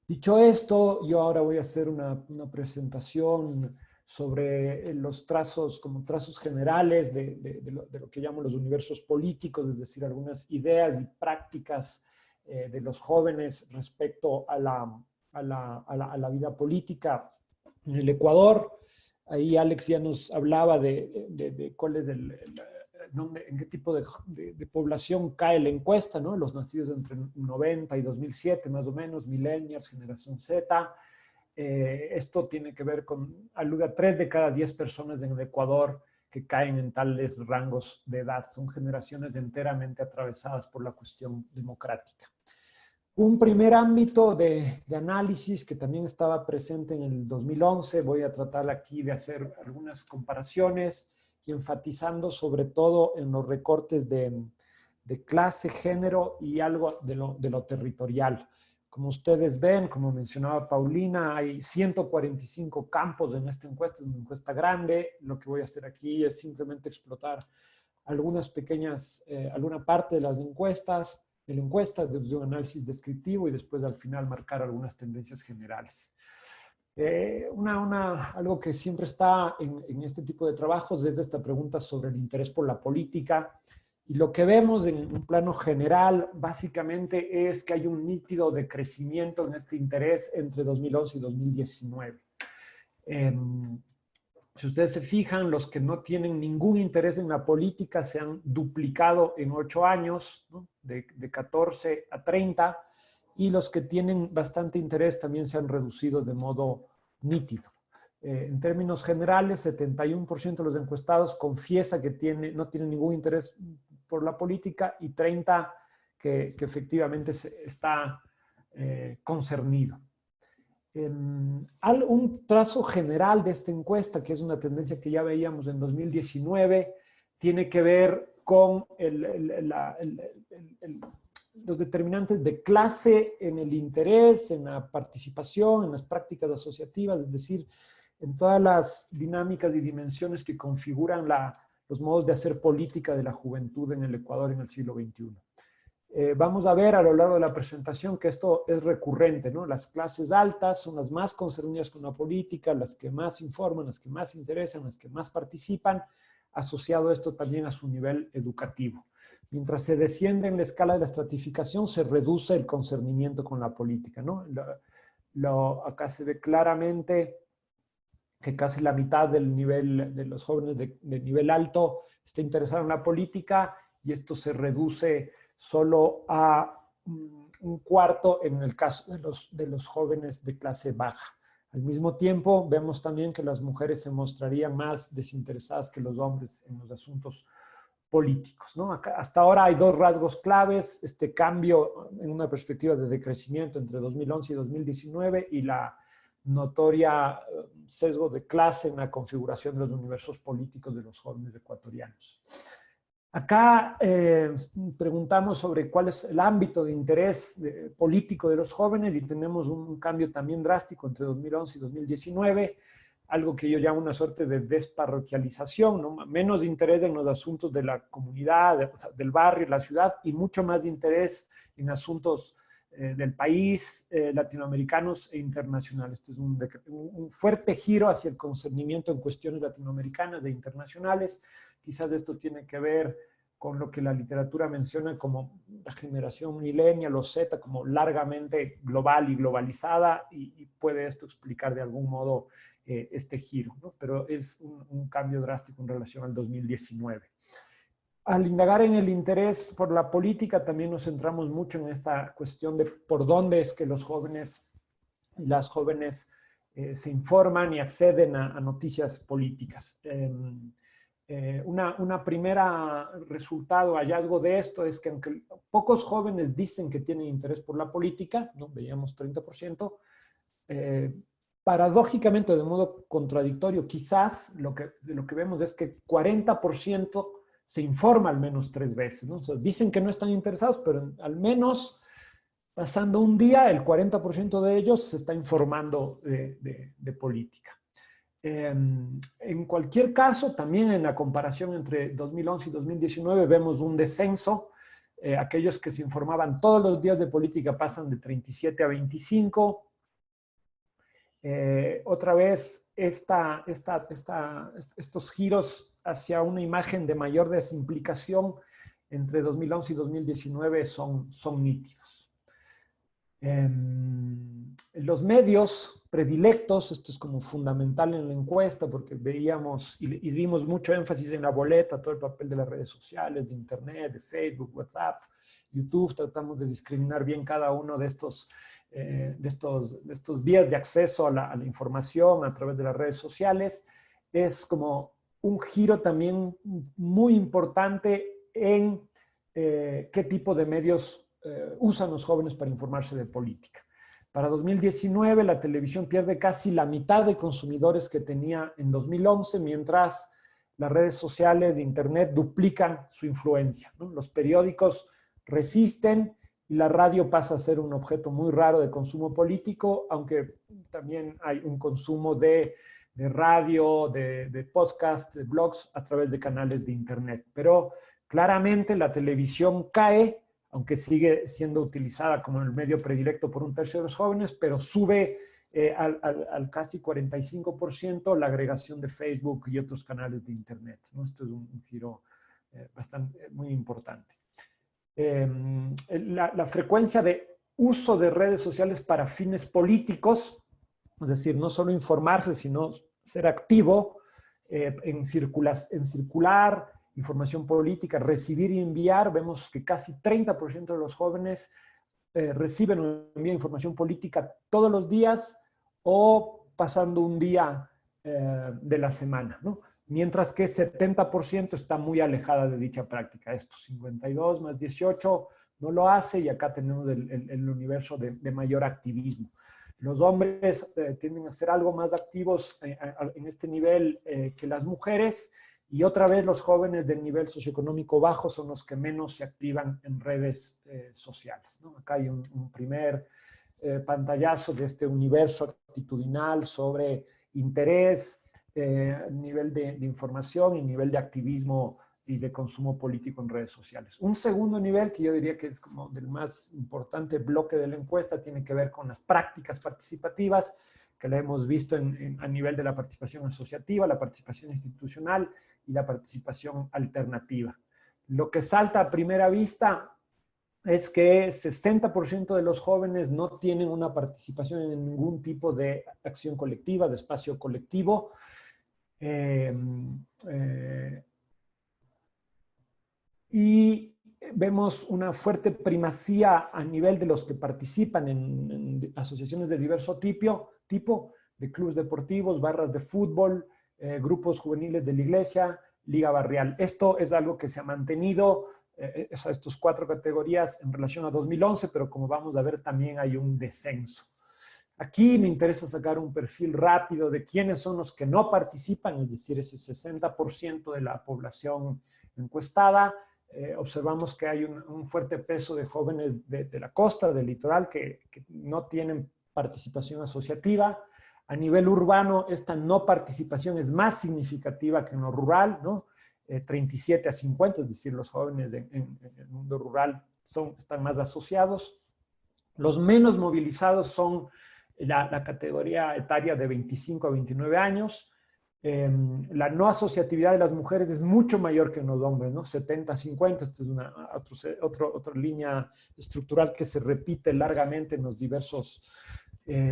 S8: Dicho esto, yo ahora voy a hacer una presentación sobre los trazos, como trazos generales de lo que llamo los universos políticos, es decir, algunas ideas y prácticas de los jóvenes respecto a la vida política en el Ecuador. Ahí Alex ya nos hablaba de cuál es en qué tipo de población cae la encuesta, ¿no? Los nacidos entre 90 y 2007, más o menos, millennials, generación Z. Esto tiene que ver alude a 3 de cada 10 personas en el Ecuador que caen en tales rangos de edad. Son generaciones enteramente atravesadas por la cuestión democrática. Un primer ámbito de análisis que también estaba presente en el 2011, voy a tratar aquí de hacer algunas comparaciones y enfatizando sobre todo en los recortes de clase, género y algo de lo territorial. Como ustedes ven, como mencionaba Paulina, hay 145 campos en esta encuesta, es una encuesta grande. Lo que voy a hacer aquí es simplemente explotar algunas pequeñas, alguna parte de las encuestas, desde un análisis descriptivo y después al final marcar algunas tendencias generales. Algo que siempre está en este tipo de trabajos es esta pregunta sobre el interés por la política. Y lo que vemos en un plano general básicamente es que hay un nítido decrecimiento en este interés entre 2011 y 2019. Si ustedes se fijan, los que no tienen ningún interés en la política se han duplicado en 8 años, ¿no? de 14 a 30, y los que tienen bastante interés también se han reducido de modo nítido. En términos generales, 71% de los encuestados confiesa que no tiene ningún interés por la política y 30% que efectivamente está concernido. Un trazo general de esta encuesta, que es una tendencia que ya veíamos en 2019, tiene que ver con los determinantes de clase en el interés, en la participación, en las prácticas asociativas, es decir, en todas las dinámicas y dimensiones que configuran los modos de hacer política de la juventud en el Ecuador en el siglo XXI. Vamos a ver a lo largo de la presentación que esto es recurrente, ¿no? Las clases altas son las más concernidas con la política, las que más informan, las que más interesan, las que más participan, asociado esto también a su nivel educativo. Mientras se desciende en la escala de la estratificación, se reduce el concernimiento con la política, ¿no? Acá se ve claramente que casi la mitad del nivel de los jóvenes de nivel alto está interesado en la política y esto se reduce solo a un cuarto en el caso de los jóvenes de clase baja. Al mismo tiempo, vemos también que las mujeres se mostrarían más desinteresadas que los hombres en los asuntos políticos, ¿no? Hasta ahora hay 2 rasgos claves: este cambio en una perspectiva de decrecimiento entre 2011 y 2019 y la notoria sesgo de clase en la configuración de los universos políticos de los jóvenes ecuatorianos. Acá preguntamos sobre cuál es el ámbito de interés político de los jóvenes y tenemos un cambio también drástico entre 2011 y 2019, algo que yo llamo una suerte de desparroquialización, ¿no? Menos interés en los asuntos de la comunidad, del barrio, la ciudad, y mucho más de interés en asuntos del país, latinoamericanos e internacionales. Este es un fuerte giro hacia el concernimiento en cuestiones latinoamericanas e internacionales. Quizás esto tiene que ver con lo que la literatura menciona como la generación millennial o Z, como largamente global y globalizada, y puede esto explicar de algún modo este giro, ¿no? Pero es un cambio drástico en relación al 2019. Al indagar en el interés por la política, también nos centramos mucho en esta cuestión de por dónde es que los jóvenes y las jóvenes se informan y acceden a noticias políticas. Una primera resultado, hallazgo de esto es que aunque pocos jóvenes dicen que tienen interés por la política, ¿no? Veíamos 30%, paradójicamente, de modo contradictorio, quizás lo que vemos es que 40% se informa al menos 3 veces, ¿no? O sea, dicen que no están interesados, pero al menos pasando un día, el 40% de ellos se está informando de política. En cualquier caso, también en la comparación entre 2011 y 2019 vemos un descenso. Aquellos que se informaban todos los días de política pasan de 37 a 25. Otra vez, estos giros hacia una imagen de mayor desimplicación entre 2011 y 2019 son nítidos. Los medios predilectos, esto es como fundamental en la encuesta porque veíamos y dimos mucho énfasis en la boleta, todo el papel de las redes sociales, de internet, de Facebook, WhatsApp, YouTube, tratamos de discriminar bien cada uno de estos vías de acceso a la información a través de las redes sociales. Es como un giro también muy importante en qué tipo de medios usan los jóvenes para informarse de política. Para 2019, la televisión pierde casi la mitad de consumidores que tenía en 2011, mientras las redes sociales de Internet duplican su influencia, ¿no? Los periódicos resisten y la radio pasa a ser un objeto muy raro de consumo político, aunque también hay un consumo de radio, de podcast, de blogs a través de canales de Internet. Pero claramente la televisión cae, aunque sigue siendo utilizada como el medio predilecto por 1/3 de los jóvenes, pero sube al casi 45% la agregación de Facebook y otros canales de Internet, ¿no? Esto es un giro muy importante. La frecuencia de uso de redes sociales para fines políticos, es decir, no solo informarse, sino ser activo en circular información política, recibir y enviar. Vemos que casi 30% de los jóvenes reciben o envían información política todos los días o pasando un día de la semana, ¿no? Mientras que 70% está muy alejada de dicha práctica. Esto, 52 más 18 no lo hace, y acá tenemos el universo de mayor activismo. Los hombres tienden a ser algo más activos en este nivel que las mujeres, y otra vez los jóvenes del nivel socioeconómico bajo son los que menos se activan en redes sociales, ¿no? Acá hay un primer pantallazo de este universo actitudinal sobre interés, nivel de información y nivel de activismo y de consumo político en redes sociales. Un segundo nivel, que yo diría que es como del más importante bloque de la encuesta, tiene que ver con las prácticas participativas, que la hemos visto a nivel de la participación asociativa, la participación institucional y la participación alternativa. Lo que salta a primera vista es que 60% de los jóvenes no tienen una participación en ningún tipo de acción colectiva, de espacio colectivo. Y vemos una fuerte primacía a nivel de los que participan en asociaciones de diverso tipo, de clubes deportivos, barras de fútbol, grupos juveniles de la iglesia, liga barrial. Esto es algo que se ha mantenido, estas 4 categorías en relación a 2011, pero como vamos a ver también hay un descenso. Aquí me interesa sacar un perfil rápido de quiénes son los que no participan, es decir, ese 60% de la población encuestada. Observamos que hay un fuerte peso de jóvenes de la costa, del litoral, que no tienen participación asociativa. A nivel urbano, esta no participación es más significativa que en lo rural, ¿no? 37 a 50, es decir, los jóvenes en el mundo rural están más asociados. Los menos movilizados son la categoría etaria de 25 a 29 años. La no asociatividad de las mujeres es mucho mayor que en los hombres, ¿no? 70 a 50, esta es otra línea estructural que se repite largamente en los diversos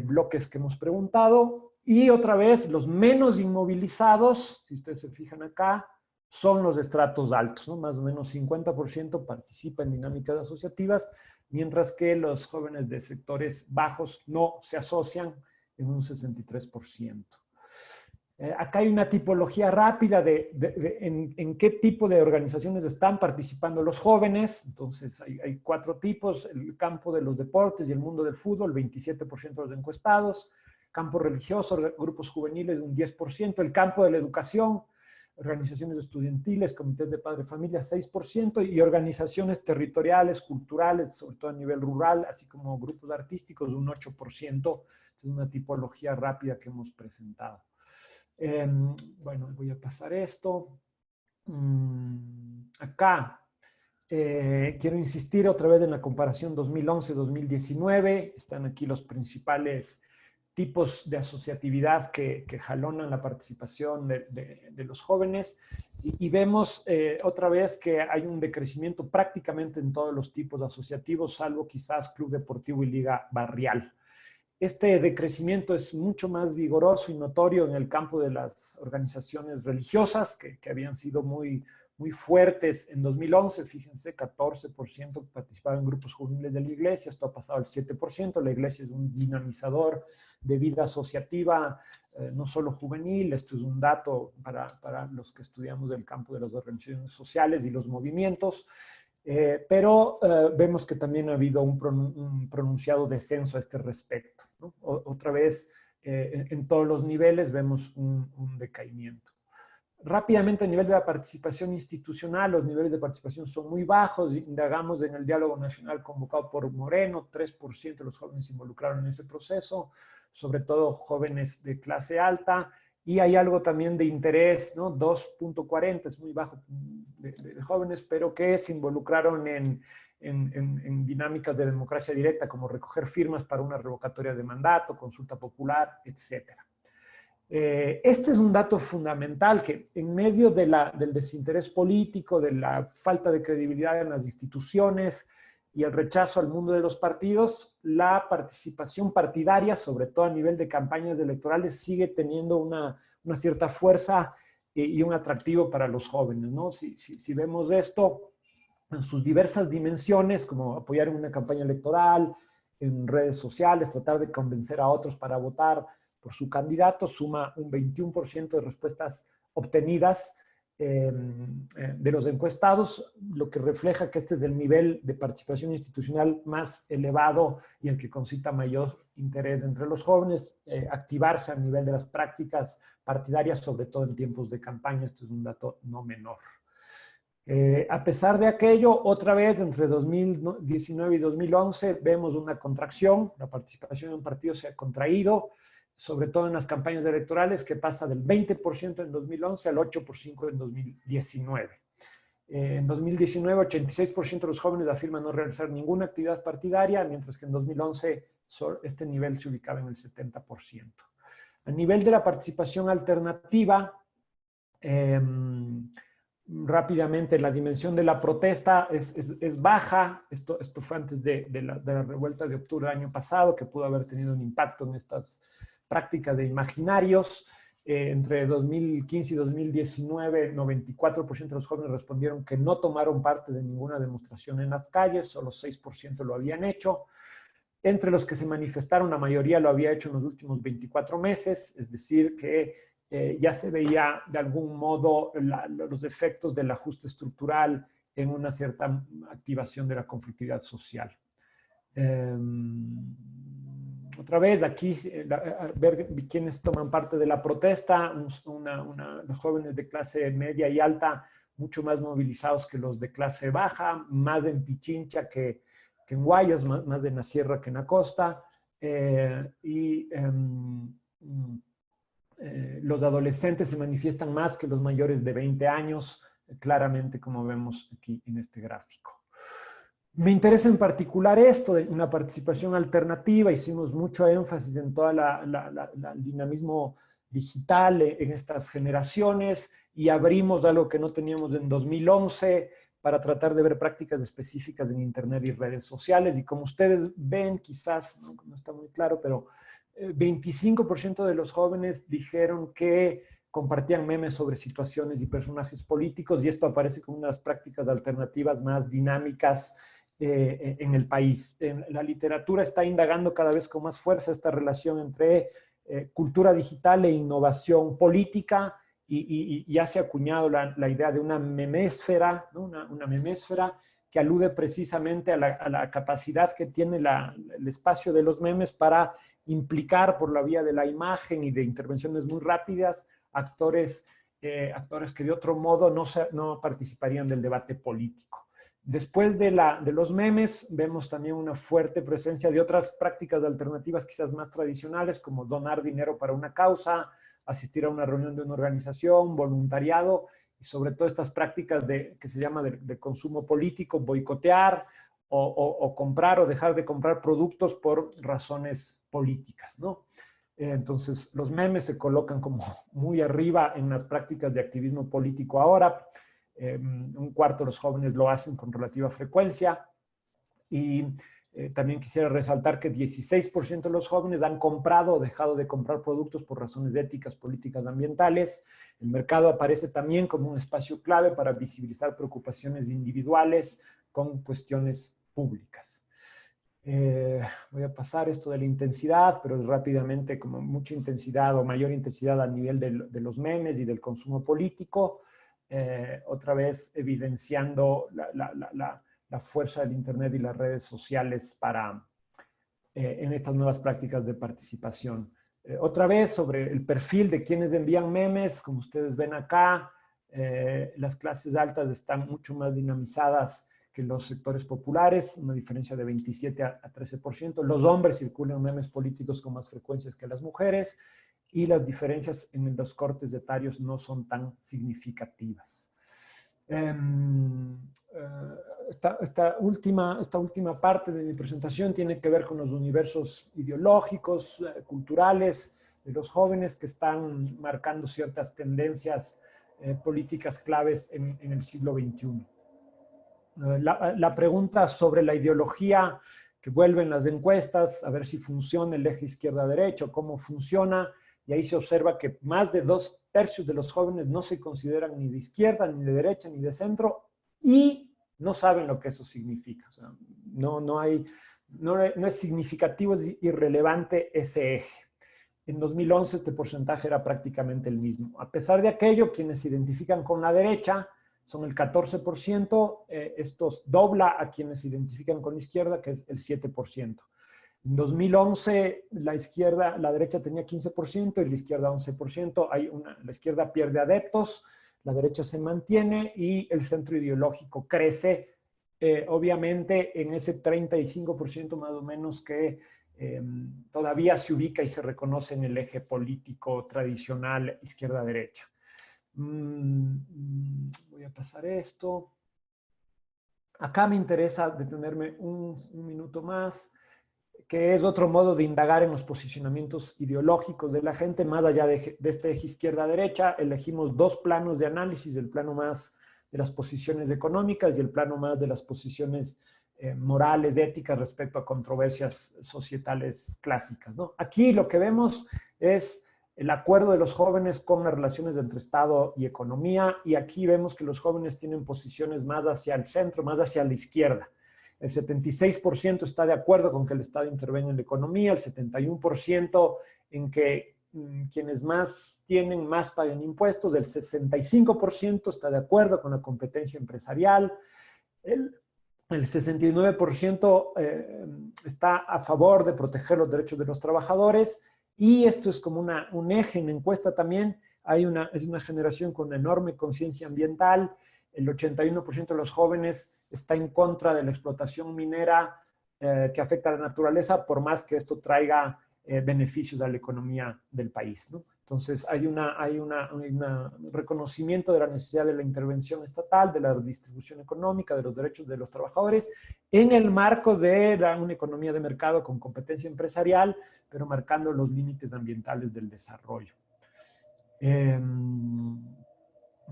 S8: bloques que hemos preguntado. Y otra vez, los menos inmovilizados, si ustedes se fijan acá, son los estratos altos, ¿no? Más o menos 50% participa en dinámicas asociativas, mientras que los jóvenes de sectores bajos no se asocian en un 63%. Acá hay una tipología rápida en qué tipo de organizaciones están participando los jóvenes. Entonces, hay 4 tipos: el campo de los deportes y el mundo del fútbol, 27% de los encuestados; campo religioso, grupos juveniles, un 10%; el campo de la educación, organizaciones estudiantiles, comités de padre familia, 6%, y organizaciones territoriales, culturales, sobre todo a nivel rural, así como grupos artísticos, un 8%. Es una tipología rápida que hemos presentado. Bueno, voy a pasar esto. Acá quiero insistir otra vez en la comparación 2011-2019. Están aquí los principales tipos de asociatividad que jalonan la participación de los jóvenes, y vemos otra vez que hay un decrecimiento prácticamente en todos los tipos asociativos, salvo quizás club deportivo y liga barrial. Este decrecimiento es mucho más vigoroso y notorio en el campo de las organizaciones religiosas, que habían sido muy fuertes en 2011. Fíjense, 14% participaban en grupos juveniles de la iglesia, esto ha pasado al 7%. La iglesia es un dinamizador de vida asociativa, no solo juvenil. Esto es un dato para los que estudiamos del campo de las organizaciones sociales y los movimientos. Pero vemos que también ha habido un pronunciado descenso a este respecto, ¿no? Otra vez, en todos los niveles vemos un decaimiento. Rápidamente, a nivel de la participación institucional, los niveles de participación son muy bajos. Indagamos en el diálogo nacional convocado por Moreno, 3% de los jóvenes se involucraron en ese proceso, sobre todo jóvenes de clase alta. Y hay algo también de interés, ¿no? 2.40, es muy bajo de jóvenes, pero que se involucraron en dinámicas de democracia directa, como recoger firmas para una revocatoria de mandato, consulta popular, etc. Este es un dato fundamental, que en medio del desinterés político, de la falta de credibilidad en las instituciones y el rechazo al mundo de los partidos, la participación partidaria, sobre todo a nivel de campañas electorales, sigue teniendo una cierta fuerza y un atractivo para los jóvenes, ¿no? Si vemos esto en sus diversas dimensiones, como apoyar en una campaña electoral, en redes sociales, tratar de convencer a otros para votar por su candidato, suma un 21% de respuestas obtenidas de los encuestados, lo que refleja que este es el nivel de participación institucional más elevado y el que concita mayor interés entre los jóvenes. Activarse a nivel de las prácticas partidarias, sobre todo en tiempos de campaña, esto es un dato no menor. A pesar de aquello, otra vez entre 2019 y 2011 vemos una contracción. La participación en partidos se ha contraído, sobre todo en las campañas electorales, que pasa del 20% en 2011 al 8% en 2019. En 2019, 86% de los jóvenes afirman no realizar ninguna actividad partidaria, mientras que en 2011 este nivel se ubicaba en el 70%. A nivel de la participación alternativa, rápidamente, la dimensión de la protesta es baja. Esto fue antes de la revuelta de octubre del año pasado, que pudo haber tenido un impacto en estas prácticas de imaginarios. Entre 2015 y 2019, 94% de los jóvenes respondieron que no tomaron parte de ninguna demostración en las calles, solo 6% lo habían hecho. Entre los que se manifestaron, la mayoría lo había hecho en los últimos 24 meses, es decir, que ya se veía de algún modo los efectos del ajuste estructural en una cierta activación de la conflictividad social. Otra vez, aquí, ver quiénes toman parte de la protesta, los jóvenes de clase media y alta, mucho más movilizados que los de clase baja, más en Pichincha que en Guayas, más en la sierra que en la costa, los adolescentes se manifiestan más que los mayores de 20 años, claramente como vemos aquí en este gráfico. Me interesa en particular esto de una participación alternativa. Hicimos mucho énfasis en todo el dinamismo digital en estas generaciones y abrimos algo que no teníamos en 2011 para tratar de ver prácticas específicas en Internet y redes sociales. Y como ustedes ven, quizás no está muy claro, pero 25% de los jóvenes dijeron que compartían memes sobre situaciones y personajes políticos, y esto aparece como unas prácticas alternativas más dinámicas en el país. La literatura está indagando cada vez con más fuerza esta relación entre cultura digital e innovación política, y ya se ha acuñado la idea de una memésfera, ¿no? Una memésfera que alude precisamente a la capacidad que tiene el espacio de los memes para implicar por la vía de la imagen y de intervenciones muy rápidas actores que de otro modo no participarían del debate político. Después de los memes, vemos también una fuerte presencia de otras prácticas alternativas quizás más tradicionales, como donar dinero para una causa, asistir a una reunión de una organización, voluntariado, y sobre todo estas prácticas que se llama de consumo político, boicotear o comprar o dejar de comprar productos por razones políticas, ¿no? Entonces, los memes se colocan como muy arriba en las prácticas de activismo político ahora. Un cuarto de los jóvenes lo hacen con relativa frecuencia. Y también quisiera resaltar que 16% de los jóvenes han comprado o dejado de comprar productos por razones éticas, políticas, ambientales. El mercado aparece también como un espacio clave para visibilizar preocupaciones individuales con cuestiones públicas. Voy a pasar esto de la intensidad, pero rápidamente, como mucha intensidad o mayor intensidad a nivel de los memes y del consumo político, otra vez evidenciando la fuerza del Internet y las redes sociales en estas nuevas prácticas de participación. Otra vez sobre el perfil de quienes envían memes, como ustedes ven acá, las clases altas están mucho más dinamizadas que los sectores populares, una diferencia de 27 a 13%. Los hombres circulan memes políticos con más frecuencia que las mujeres, y las diferencias en los cortes etarios no son tan significativas. Esta última parte de mi presentación tiene que ver con los universos ideológicos, culturales de los jóvenes, que están marcando ciertas tendencias políticas claves en el siglo XXI. La pregunta sobre la ideología que vuelve en las encuestas, a ver si funciona el eje izquierda-derecha, cómo funciona, y ahí se observa que más de 2/3 de los jóvenes no se consideran ni de izquierda, ni de derecha, ni de centro, y no saben lo que eso significa. O sea, no es significativo, es irrelevante ese eje. En 2011 este porcentaje era prácticamente el mismo. A pesar de aquello, quienes se identifican con la derecha son el 14%, esto dobla a quienes se identifican con la izquierda, que es el 7%. En 2011 la derecha tenía 15% y la izquierda 11%. La izquierda pierde adeptos, la derecha se mantiene y el centro ideológico crece, obviamente en ese 35% más o menos que todavía se ubica y se reconoce en el eje político tradicional izquierda-derecha. Voy a pasar esto. Acá me interesa detenerme un minuto más, que es otro modo de indagar en los posicionamientos ideológicos de la gente, más allá de este eje izquierda-derecha. Elegimos dos planos de análisis, el plano más de las posiciones económicas y el plano más de las posiciones morales, éticas respecto a controversias societales clásicas, ¿no? Aquí lo que vemos es el acuerdo de los jóvenes con las relaciones entre Estado y economía, y aquí vemos que los jóvenes tienen posiciones más hacia el centro, más hacia la izquierda. El 76% está de acuerdo con que el Estado intervenga en la economía, el 71% en que quienes más tienen más pagan impuestos, el 65% está de acuerdo con la competencia empresarial, el el 69% está a favor de proteger los derechos de los trabajadores, y esto es como un eje en la encuesta también. Es una generación con enorme conciencia ambiental. El 81% de los jóvenes está en contra de la explotación minera que afecta a la naturaleza, por más que esto traiga beneficios a la economía del país, ¿no? Entonces hay un reconocimiento de la necesidad de la intervención estatal, de la redistribución económica, de los derechos de los trabajadores, en el marco de una economía de mercado con competencia empresarial, pero marcando los límites ambientales del desarrollo. Voy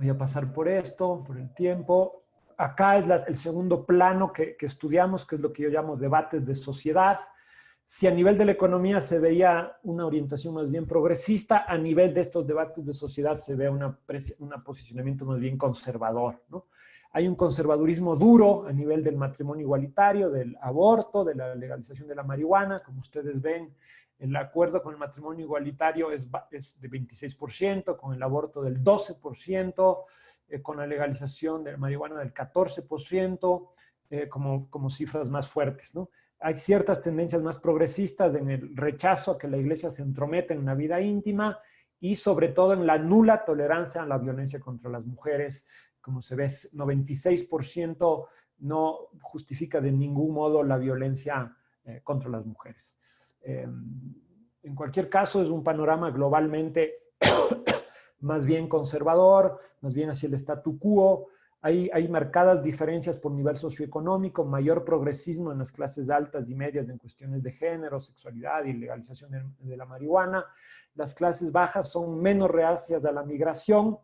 S8: a pasar por esto, por el tiempo. Acá es el segundo plano que estudiamos, que es lo que yo llamo debates de sociedad. Si a nivel de la economía se veía una orientación más bien progresista, a nivel de estos debates de sociedad se ve un posicionamiento más bien conservador, ¿no? Hay un conservadurismo duro a nivel del matrimonio igualitario, del aborto, de la legalización de la marihuana. Como ustedes ven, el acuerdo con el matrimonio igualitario es de 26%, con el aborto del 12%, con la legalización de la marihuana del 14%, como cifras más fuertes, ¿no? Hay ciertas tendencias más progresistas en el rechazo a que la iglesia se entrometa en la vida íntima y sobre todo en la nula tolerancia a la violencia contra las mujeres. Como se ve, 96% no justifica de ningún modo la violencia contra las mujeres. En cualquier caso, es un panorama globalmente más bien conservador, más bien hacia el statu quo. Hay marcadas diferencias por nivel socioeconómico, mayor progresismo en las clases altas y medias en cuestiones de género, sexualidad y legalización de la marihuana. Las clases bajas son menos reacias a la migración,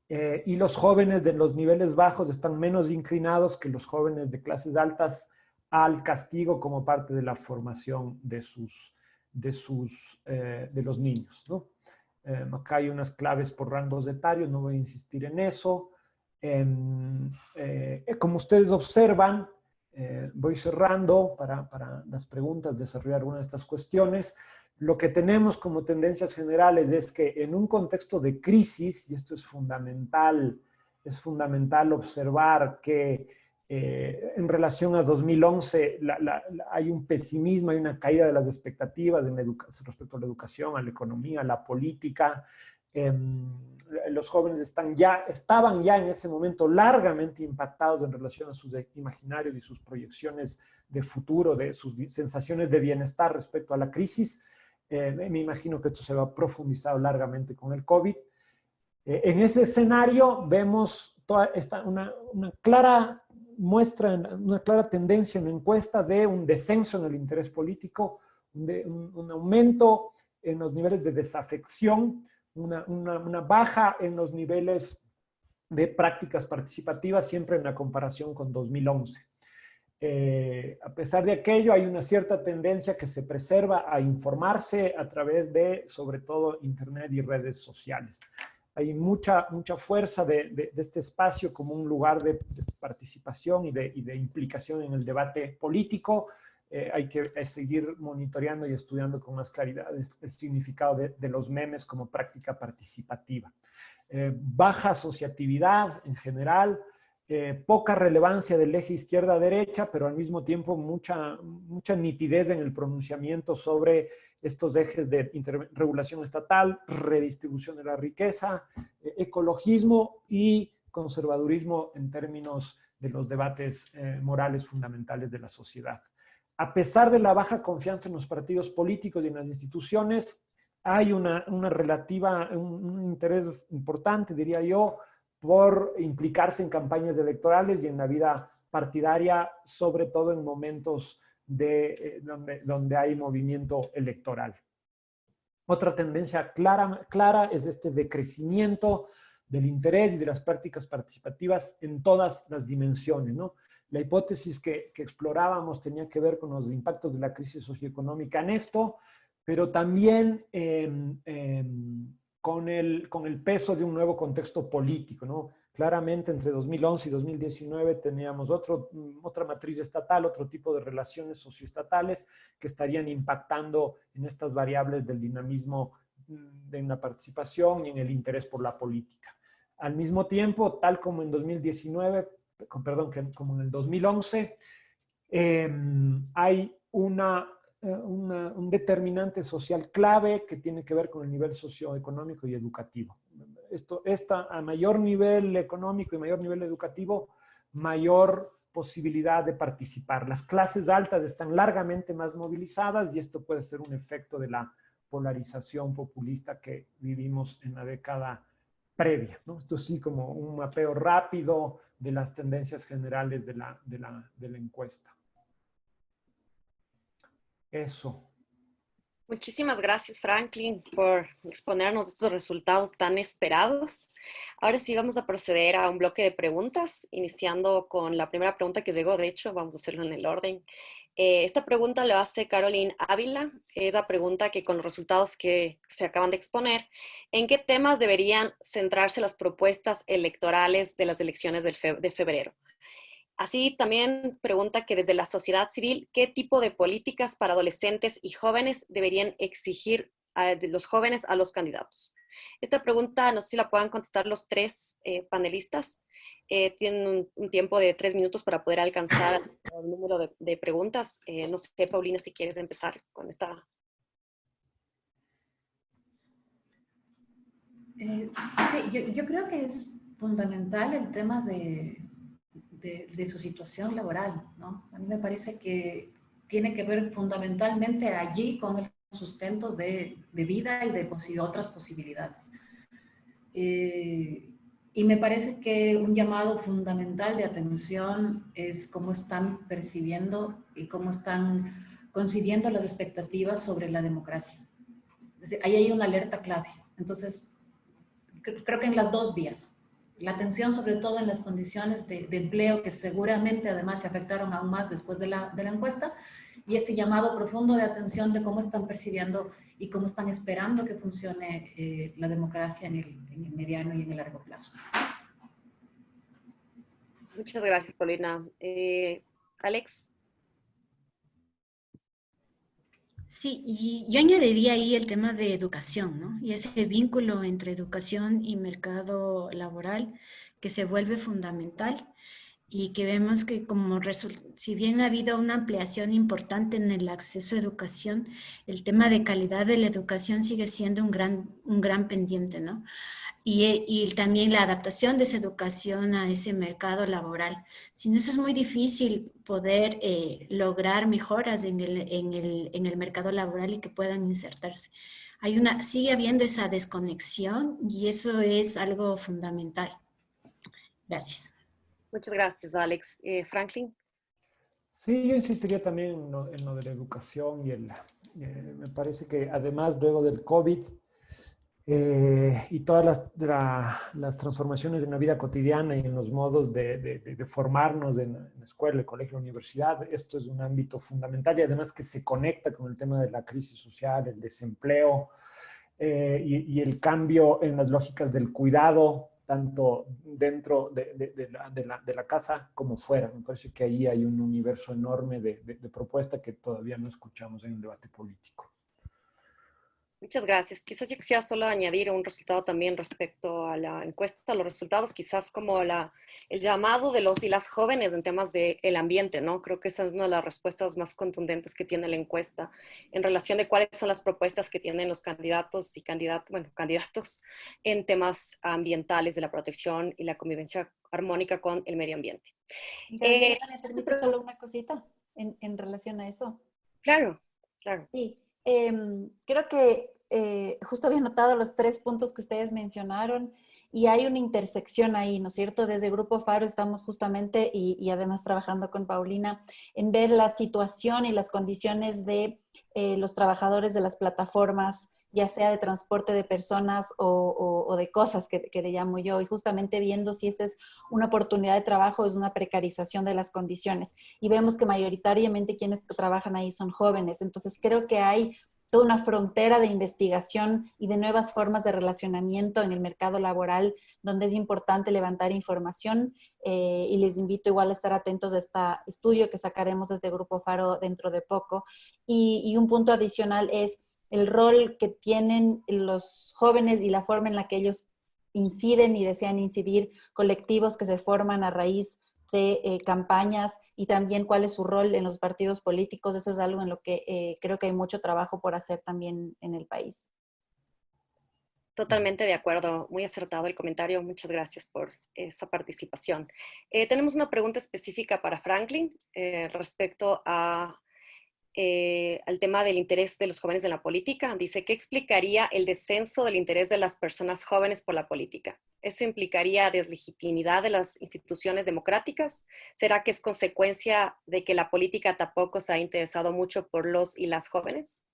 S8: y los jóvenes de los niveles bajos están menos inclinados que los jóvenes de clases altas al castigo como parte de la formación de los niños, ¿no? Acá hay unas claves por rangos etarios, no voy a insistir en eso. Como ustedes observan, voy cerrando para las preguntas, desarrollar algunas de estas cuestiones. Lo que tenemos como tendencias generales es que en un contexto de crisis, y esto es fundamental observar que en relación a 2011 hay un pesimismo, hay una caída de las expectativas respecto a la educación, a la economía, a la política. Los jóvenes estaban ya en ese momento largamente impactados en relación a sus imaginarios y sus proyecciones de futuro, de sus sensaciones de bienestar respecto a la crisis. Me imagino que esto se va a profundizar largamente con el COVID. En ese escenario vemos una clara muestra, una clara tendencia en la encuesta de un descenso en el interés político, un aumento en los niveles de desafección, una baja en los niveles de prácticas participativas, siempre en la comparación con 2011. A pesar de aquello, hay una cierta tendencia que se preserva a informarse a través de, sobre todo, Internet y redes sociales. Hay mucha fuerza de este espacio como un lugar de participación y de implicación en el debate político. Hay que seguir monitoreando y estudiando con más claridad el significado de los memes como práctica participativa. Baja asociatividad en general, poca relevancia del eje izquierda-derecha, pero al mismo tiempo mucha nitidez en el pronunciamiento sobre estos ejes de regulación estatal, redistribución de la riqueza, ecologismo y conservadurismo en términos de los debates morales fundamentales de la sociedad. A pesar de la baja confianza en los partidos políticos y en las instituciones, hay un interés importante, diría yo, por implicarse en campañas electorales y en la vida partidaria, sobre todo en momentos donde hay movimiento electoral. Otra tendencia clara es este decrecimiento del interés y de las prácticas participativas en todas las dimensiones, ¿no? La hipótesis que explorábamos tenía que ver con los impactos de la crisis socioeconómica en esto, pero también con el peso de un nuevo contexto político, ¿no? Claramente entre 2011 y 2019 teníamos otra matriz estatal, otro tipo de relaciones socioestatales que estarían impactando en estas variables del dinamismo de la participación y en el interés por la política. Al mismo tiempo, tal como en 2019, perdón, que como en el 2011, hay un determinante social clave que tiene que ver con el nivel socioeconómico y educativo. A mayor nivel económico y mayor nivel educativo, mayor posibilidad de participar. Las clases altas están largamente más movilizadas y esto puede ser un efecto de la polarización populista que vivimos en la década previa, ¿no? Esto sí como un mapeo rápido de las tendencias generales de la encuesta. Eso.
S5: Muchísimas gracias, Franklin, por exponernos estos resultados tan esperados. Ahora sí vamos a proceder a un bloque de preguntas, iniciando con la primera pregunta que llegó. De hecho, vamos a hacerlo en el orden. Esta pregunta lo hace Caroline Ávila. Es la pregunta que con los resultados que se acaban de exponer, ¿en qué temas deberían centrarse las propuestas electorales de las elecciones de febrero? Así también pregunta que desde la sociedad civil, ¿qué tipo de políticas para adolescentes y jóvenes deberían exigir de los jóvenes a los candidatos? Esta pregunta no sé si la puedan contestar los tres panelistas. Tienen un tiempo de 3 minutos para poder alcanzar el número de preguntas. No sé, Paulina, si quieres empezar con esta.
S6: Sí, yo creo que es fundamental el tema de su situación laboral, ¿no? A mí me parece que tiene que ver fundamentalmente allí con el sustento de vida y de otras posibilidades. Y me parece que un llamado fundamental de atención es cómo están percibiendo y cómo están concibiendo las expectativas sobre la democracia. Es decir, ahí hay una alerta clave. Entonces, creo que en las dos vías. La atención sobre todo en las condiciones de empleo que seguramente además se afectaron aún más después de la encuesta, y este llamado profundo de atención de cómo están percibiendo y cómo están esperando que funcione la democracia en el mediano y en el largo plazo.
S5: Muchas gracias, Paulina. Alex.
S7: Sí, y yo añadiría ahí el tema de educación, ¿no? Y ese vínculo entre educación y mercado laboral que se vuelve fundamental y que vemos que si bien ha habido una ampliación importante en el acceso a educación, el tema de calidad de la educación sigue siendo un gran pendiente, ¿no? Y también la adaptación de esa educación a ese mercado laboral. Si no, eso es muy difícil poder lograr mejoras en el mercado laboral y que puedan insertarse. Sigue habiendo esa desconexión y eso es algo fundamental. Gracias.
S5: Muchas gracias, Alex. Franklin.
S8: Sí, yo insistiría también en lo de la educación y me parece que además luego del COVID, y todas las transformaciones en la vida cotidiana y en los modos de formarnos en la escuela, el colegio, la universidad, esto es un ámbito fundamental y además que se conecta con el tema de la crisis social, el desempleo y el cambio en las lógicas del cuidado, tanto dentro de la casa como fuera. Me parece que ahí hay un universo enorme de propuesta que todavía no escuchamos en el debate político.
S5: Muchas gracias. Quizás yo quisiera solo añadir un resultado también respecto a la encuesta, los resultados, quizás como el llamado de los y las jóvenes en temas del ambiente, ¿no? Creo que esa es una de las respuestas más contundentes que tiene la encuesta en relación de cuáles son las propuestas que tienen los candidatos en temas ambientales de la protección y la convivencia armónica con el medio ambiente.
S3: ¿Me permite solo una cosita en relación a eso?
S5: Claro, claro.
S3: Sí, creo que justo había notado los 3 puntos que ustedes mencionaron y hay una intersección ahí, ¿no es cierto? Desde Grupo Faro estamos justamente y además trabajando con Paulina en ver la situación y las condiciones de los trabajadores de las plataformas, ya sea de transporte de personas o de cosas que le llamo yo, y justamente viendo si esta es una oportunidad de trabajo o es una precarización de las condiciones. Y vemos que mayoritariamente quienes trabajan ahí son jóvenes. Entonces creo que hay toda una frontera de investigación y de nuevas formas de relacionamiento en el mercado laboral, donde es importante levantar información y les invito igual a estar atentos a este estudio que sacaremos desde Grupo Faro dentro de poco. Y un punto adicional es el rol que tienen los jóvenes y la forma en la que ellos inciden y desean incidir colectivos que se forman a raíz de campañas y también cuál es su rol en los partidos políticos. Eso es algo en lo que creo que hay mucho trabajo por hacer también en el país.
S5: Totalmente de acuerdo, muy acertado el comentario, muchas gracias por esa participación. Tenemos una pregunta específica para Franklin respecto al tema del interés de los jóvenes en la política. Dice, ¿qué explicaría el descenso del interés de las personas jóvenes por la política? ¿Eso implicaría deslegitimidad de las instituciones democráticas? ¿Será que es consecuencia de que la política tampoco se ha interesado mucho por los y las jóvenes?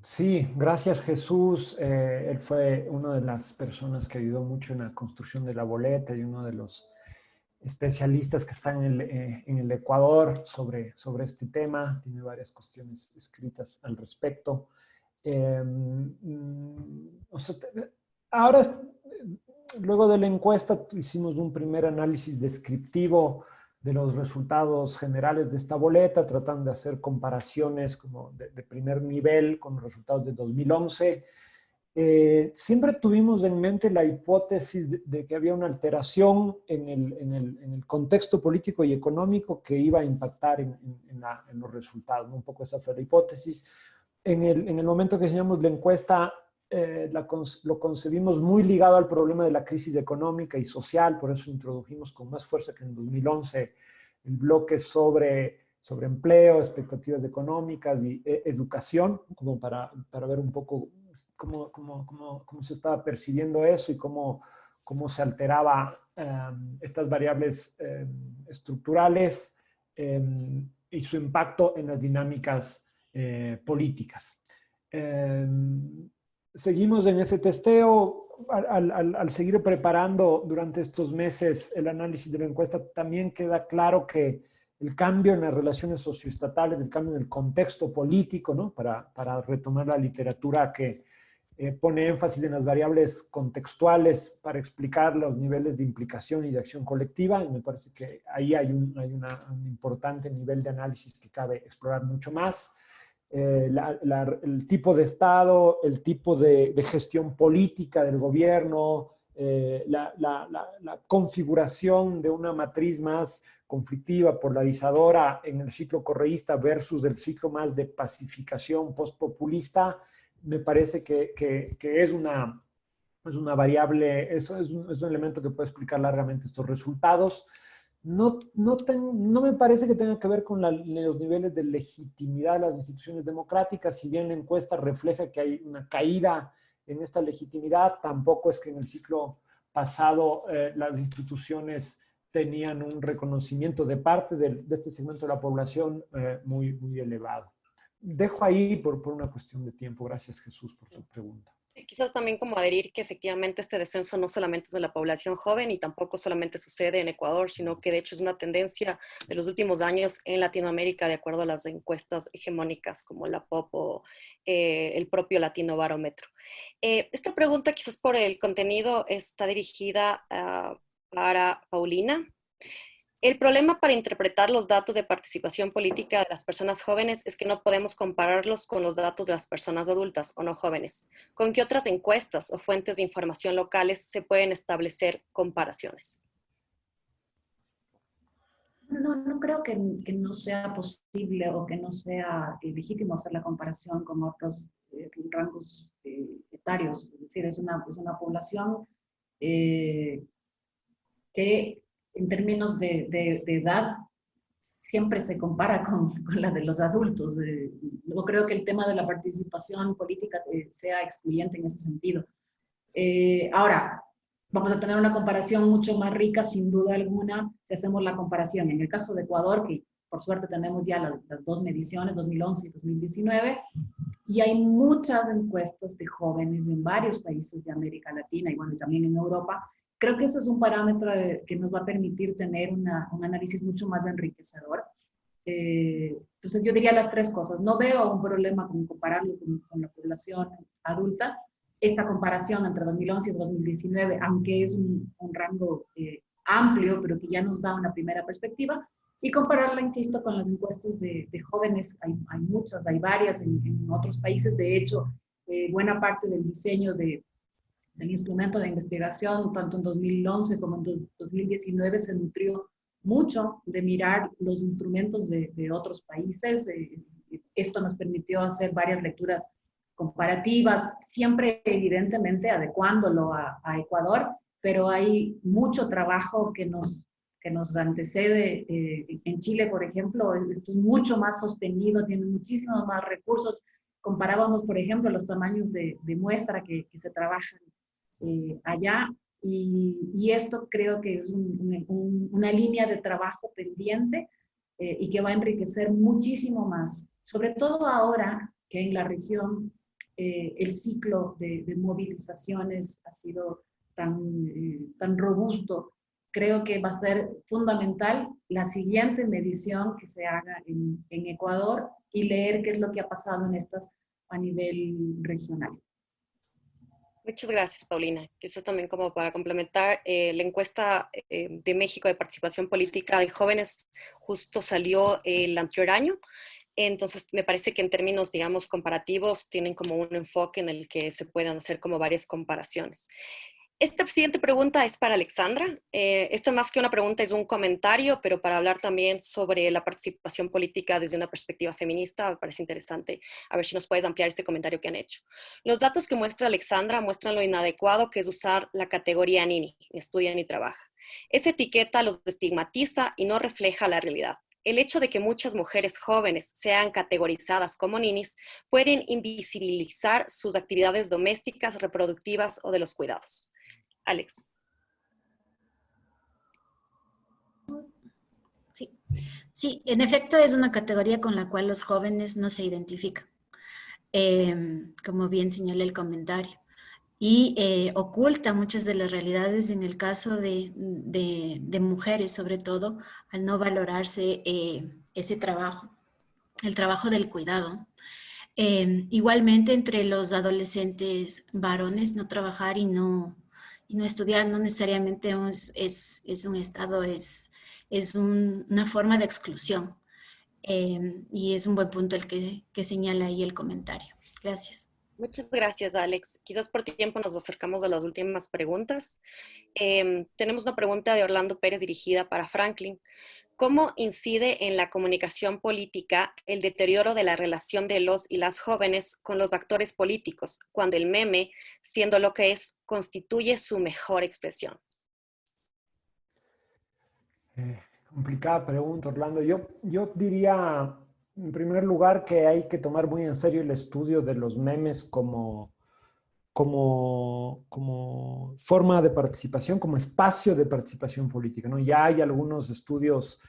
S8: Sí, gracias Jesús. Él fue una de las personas que ayudó mucho en la construcción de la boleta y uno de los especialistas que están en el Ecuador sobre este tema. Tiene varias cuestiones escritas al respecto. Ahora, luego de la encuesta, hicimos un primer análisis descriptivo de los resultados generales de esta boleta, tratando de hacer comparaciones como de primer nivel con los resultados de 2011. Siempre tuvimos en mente la hipótesis de que había una alteración en el contexto político y económico que iba a impactar en los resultados, ¿no? Un poco esa fue la hipótesis. En el momento que diseñamos la encuesta, lo concebimos muy ligado al problema de la crisis económica y social, por eso introdujimos con más fuerza que en 2011 el bloque sobre empleo, expectativas económicas y educación, como para ver un poco cómo se estaba percibiendo eso y cómo se alteraba estas variables estructurales y su impacto en las dinámicas políticas. Seguimos en ese testeo. Al seguir preparando durante estos meses el análisis de la encuesta, también queda claro que el cambio en las relaciones socioestatales, el cambio en el contexto político, ¿no? Para retomar la literatura que pone énfasis en las variables contextuales para explicar los niveles de implicación y de acción colectiva, y me parece que ahí hay un importante nivel de análisis que cabe explorar mucho más. El tipo de Estado, el tipo de gestión política del gobierno, la configuración de una matriz más conflictiva, polarizadora en el ciclo correísta versus el ciclo más de pacificación postpopulista, me parece que es una variable, eso es un elemento que puede explicar largamente estos resultados. No me parece que tenga que ver con los niveles de legitimidad de las instituciones democráticas. Si bien la encuesta refleja que hay una caída en esta legitimidad, tampoco es que en el ciclo pasado las instituciones tenían un reconocimiento de parte de este segmento de la población muy, muy elevado. Dejo ahí por una cuestión de tiempo. Gracias, Jesús, por tu pregunta.
S5: Quizás también como adherir que efectivamente este descenso no solamente es de la población joven y tampoco solamente sucede en Ecuador, sino que de hecho es una tendencia de los últimos años en Latinoamérica, de acuerdo a las encuestas hegemónicas como la POP o el propio Latino Barómetro. Esta pregunta, quizás por el contenido, está dirigida para Paulina. El problema para interpretar los datos de participación política de las personas jóvenes es que no podemos compararlos con los datos de las personas adultas o no jóvenes. ¿Con qué otras encuestas o fuentes de información locales se pueden establecer comparaciones?
S6: No creo que no sea posible o que no sea legítimo hacer la comparación con otros rangos etarios. Es decir, es una población que en términos de edad siempre se compara con la de los adultos. No creo que el tema de la participación política sea excluyente en ese sentido. Ahora, vamos a tener una comparación mucho más rica, sin duda alguna, si hacemos la comparación. En el caso de Ecuador, que por suerte tenemos ya las dos mediciones, 2011 y 2019, y hay muchas encuestas de jóvenes en varios países de América Latina y bueno, también en Europa. Creo que ese es un parámetro que nos va a permitir tener un análisis mucho más enriquecedor. Entonces yo diría las tres cosas. No veo un problema con compararlo con la población adulta. Esta comparación entre 2011 y 2019, aunque es un rango amplio, pero que ya nos da una primera perspectiva, y compararla, insisto, con las encuestas de jóvenes. Hay muchas, hay varias en otros países. De hecho, buena parte del diseño de el instrumento de investigación, tanto en 2011 como en 2019, se nutrió mucho de mirar los instrumentos de otros países. Esto nos permitió hacer varias lecturas comparativas, siempre evidentemente adecuándolo a Ecuador, pero hay mucho trabajo que nos antecede. En Chile, por ejemplo, esto es mucho más sostenido, tiene muchísimos más recursos. Comparábamos, por ejemplo, los tamaños de muestra que se trabajan allá, y esto creo que es una línea de trabajo pendiente y que va a enriquecer muchísimo más, sobre todo ahora que en la región el ciclo de movilizaciones ha sido tan robusto. Creo que va a ser fundamental la siguiente medición que se haga en Ecuador y leer qué es lo que ha pasado en estas a nivel regional.
S5: Muchas gracias, Paulina. Quizás también como para complementar, la encuesta de México de participación política de jóvenes justo salió el anterior año. Entonces, me parece que en términos, digamos, comparativos, tienen como un enfoque en el que se puedan hacer como varias comparaciones. Esta siguiente pregunta es para Alexandra. Esta más que una pregunta es un comentario, pero para hablar también sobre la participación política desde una perspectiva feminista, me parece interesante. A ver si nos puedes ampliar este comentario que han hecho. Los datos que muestra Alexandra muestran lo inadecuado que es usar la categoría Nini, ni estudia ni trabaja. Esa etiqueta los estigmatiza y no refleja la realidad. El hecho de que muchas mujeres jóvenes sean categorizadas como ninis pueden invisibilizar sus actividades domésticas, reproductivas o de los cuidados. Alex.
S7: Sí, en efecto es una categoría con la cual los jóvenes no se identifican, como bien señala el comentario, y oculta muchas de las realidades en el caso de mujeres, sobre todo, al no valorarse ese trabajo, el trabajo del cuidado. Igualmente entre los adolescentes varones, no trabajar y no estudiar no necesariamente es un estado, es una forma de exclusión. Y es un buen punto el que señala ahí el comentario. Gracias.
S5: Muchas gracias, Alex. Quizás por tiempo nos acercamos a las últimas preguntas. Tenemos una pregunta de Orlando Pérez dirigida para Franklin. ¿Cómo incide en la comunicación política el deterioro de la relación de los y las jóvenes con los actores políticos, cuando el meme, siendo lo que es, constituye su mejor expresión?
S8: Complicada pregunta, Orlando. Yo diría, en primer lugar, que hay que tomar muy en serio el estudio de los memes como forma de participación, como espacio de participación política, ¿no? Ya hay algunos estudios,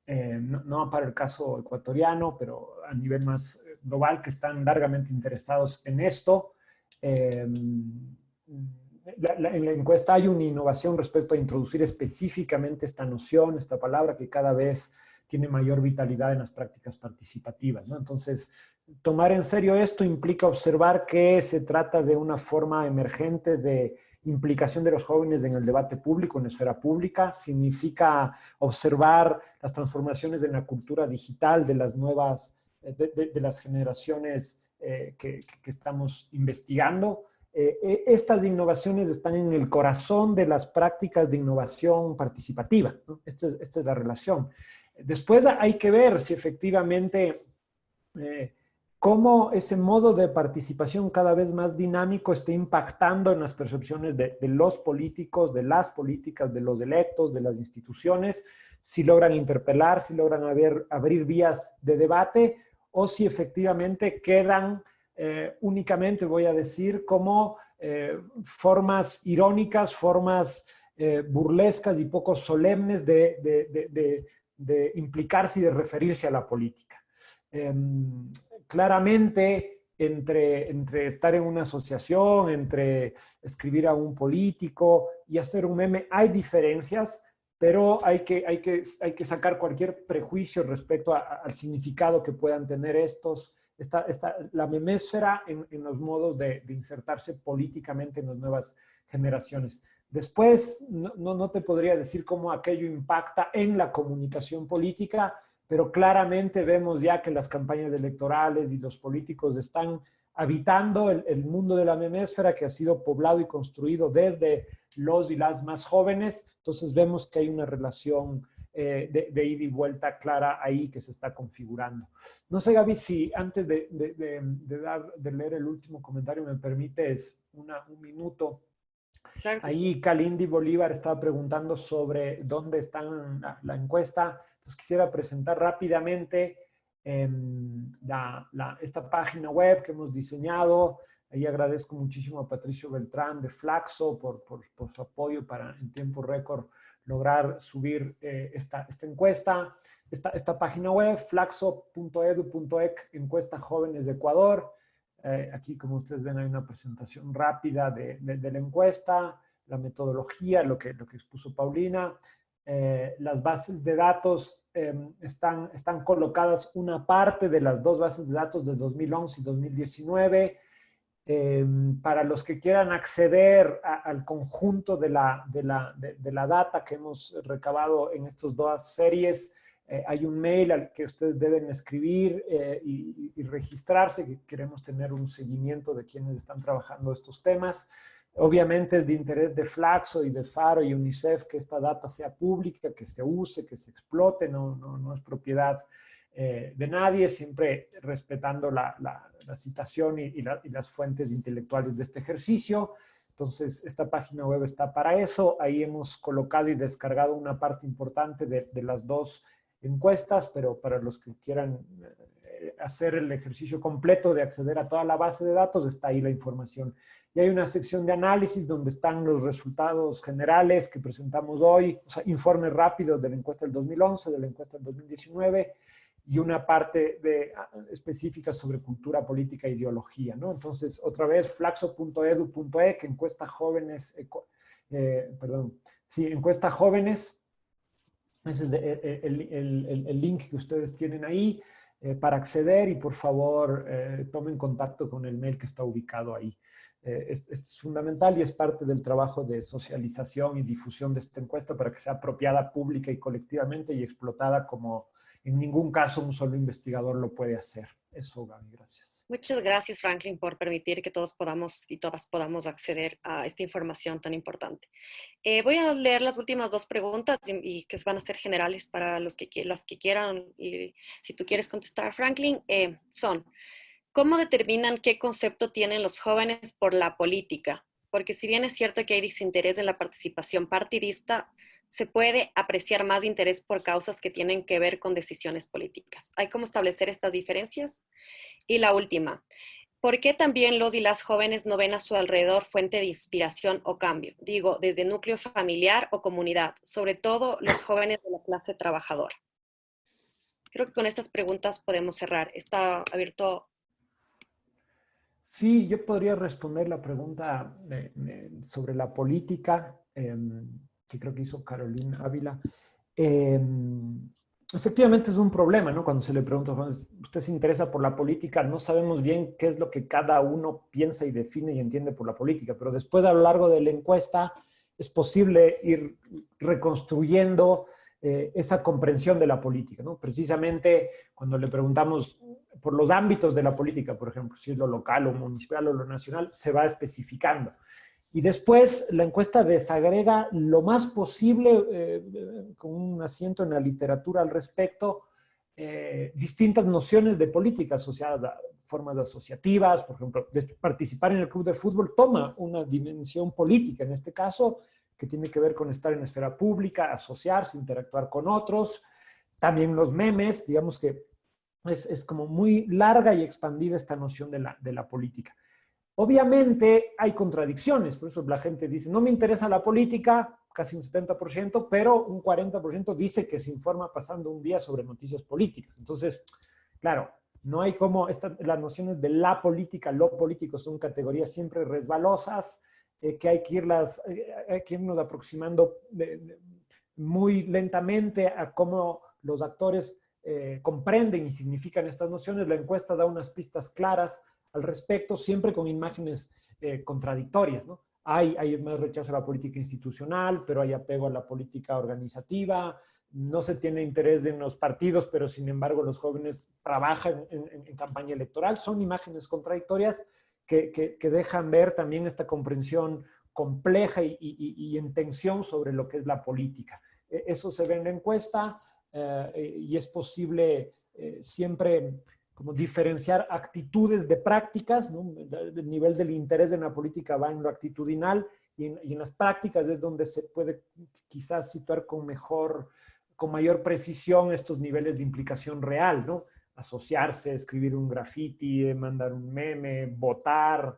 S8: no para el caso ecuatoriano, pero a nivel más global, que están largamente interesados en esto. En la encuesta hay una innovación respecto a introducir específicamente esta noción, esta palabra que cada vez tiene mayor vitalidad en las prácticas participativas, ¿no? Entonces, tomar en serio esto implica observar que se trata de una forma emergente de implicación de los jóvenes en el debate público, en la esfera pública. Significa observar las transformaciones en la cultura digital de las nuevas, de las generaciones que estamos investigando. Estas innovaciones están en el corazón de las prácticas de innovación participativa, ¿no? Esta es la relación. Después hay que ver si efectivamente cómo ese modo de participación cada vez más dinámico está impactando en las percepciones de los políticos, de las políticas, de los electos, de las instituciones, si logran interpelar, si logran abrir vías de debate, o si efectivamente quedan únicamente, voy a decir, como formas irónicas, formas burlescas y poco solemnes de implicarse y de referirse a la política. Claramente, entre estar en una asociación, entre escribir a un político y hacer un meme, hay diferencias, pero hay que sacar cualquier prejuicio respecto al significado que puedan tener la memésfera en los modos de insertarse políticamente en las nuevas generaciones. Después, no te podría decir cómo aquello impacta en la comunicación política, pero claramente vemos ya que las campañas electorales y los políticos están habitando el mundo de la memésfera que ha sido poblado y construido desde los y las más jóvenes. Entonces vemos que hay una relación de ida y vuelta clara ahí que se está configurando. No sé, Gaby, si antes de leer el último comentario me permites un minuto.
S5: Claro que
S8: ahí
S5: sí.
S8: Kalindi Bolívar estaba preguntando sobre dónde está la encuesta. Pues quisiera presentar rápidamente esta página web que hemos diseñado. Ahí agradezco muchísimo a Patricio Beltrán de Flaxo por su apoyo para en tiempo récord lograr subir esta encuesta. Esta página web, flaxo.edu.ec, encuesta jóvenes de Ecuador. Aquí, como ustedes ven, hay una presentación rápida de la encuesta, la metodología, lo que expuso Paulina. Las bases de datos están colocadas una parte de las dos bases de datos de 2011 y 2019. Para los que quieran acceder al conjunto de la data que hemos recabado en estas dos series, hay un mail al que ustedes deben escribir y registrarse, que queremos tener un seguimiento de quienes están trabajando estos temas. Obviamente es de interés de Flaxo y de Faro y UNICEF que esta data sea pública, que se use, que se explote, no es propiedad de nadie, siempre respetando la citación y las fuentes intelectuales de este ejercicio. Entonces, esta página web está para eso. Ahí hemos colocado y descargado una parte importante de las dos encuestas, pero para los que quieran hacer el ejercicio completo de acceder a toda la base de datos, está ahí la información. Y hay una sección de análisis donde están los resultados generales que presentamos hoy, o sea, informes rápidos de la encuesta del 2011, de la encuesta del 2019, y una parte específica sobre cultura política e ideología, ¿no? Entonces, otra vez, flaxo.edu.ec, encuesta jóvenes, encuesta jóvenes. Ese es el link que ustedes tienen ahí para acceder y por favor tomen contacto con el mail que está ubicado ahí. Es fundamental y es parte del trabajo de socialización y difusión de esta encuesta para que sea apropiada pública y colectivamente y explotada como en ningún caso un solo investigador lo puede hacer. Eso, Gaby, gracias.
S5: Muchas gracias, Franklin, por permitir que todos podamos y todas podamos acceder a esta información tan importante. Voy a leer las últimas dos preguntas y que van a ser generales para las que quieran. Y si tú quieres contestar, Franklin, son: ¿cómo determinan qué concepto tienen los jóvenes por la política? Porque si bien es cierto que hay desinterés en la participación partidista, se puede apreciar más interés por causas que tienen que ver con decisiones políticas. ¿Hay cómo establecer estas diferencias? Y la última, ¿por qué también los y las jóvenes no ven a su alrededor fuente de inspiración o cambio? Digo, desde núcleo familiar o comunidad, sobre todo los jóvenes de la clase trabajadora. Creo que con estas preguntas podemos cerrar. Está abierto.
S8: Sí, yo podría responder la pregunta sobre la política, que creo que hizo Carolina Ávila. Efectivamente es un problema, ¿no? Cuando se le pregunta, ¿usted se interesa por la política? No sabemos bien qué es lo que cada uno piensa y define y entiende por la política, pero después a lo largo de la encuesta es posible ir reconstruyendo esa comprensión de la política, ¿no? Precisamente cuando le preguntamos por los ámbitos de la política, por ejemplo, si es lo local o municipal o lo nacional, se va especificando. Y después la encuesta desagrega lo más posible, con un asiento en la literatura al respecto, distintas nociones de política asociadas a formas asociativas. Por ejemplo, participar en el club de fútbol toma una dimensión política, en este caso, que tiene que ver con estar en la esfera pública, asociarse, interactuar con otros. También los memes, digamos que es como muy larga y expandida esta noción de la política. Obviamente hay contradicciones, por eso la gente dice, no me interesa la política, casi un 70%, pero un 40% dice que se informa pasando un día sobre noticias políticas. Entonces, claro, no hay como, las nociones de la política, lo político son categorías siempre resbalosas, que hay que irnos aproximando muy lentamente a cómo los actores comprenden y significan estas nociones. La encuesta da unas pistas claras al respecto, siempre con imágenes contradictorias, ¿no? Hay más rechazo a la política institucional, pero hay apego a la política organizativa. no se tiene interés en los partidos, pero sin embargo los jóvenes trabajan en campaña electoral. Son imágenes contradictorias que dejan ver también esta comprensión compleja y en tensión sobre lo que es la política. Eso se ve en la encuesta y es posible siempre como diferenciar actitudes de prácticas, ¿no? El nivel del interés en la política va en lo actitudinal y en las prácticas es donde se puede quizás situar con mayor precisión estos niveles de implicación real, ¿no? Asociarse, escribir un graffiti, mandar un meme, votar,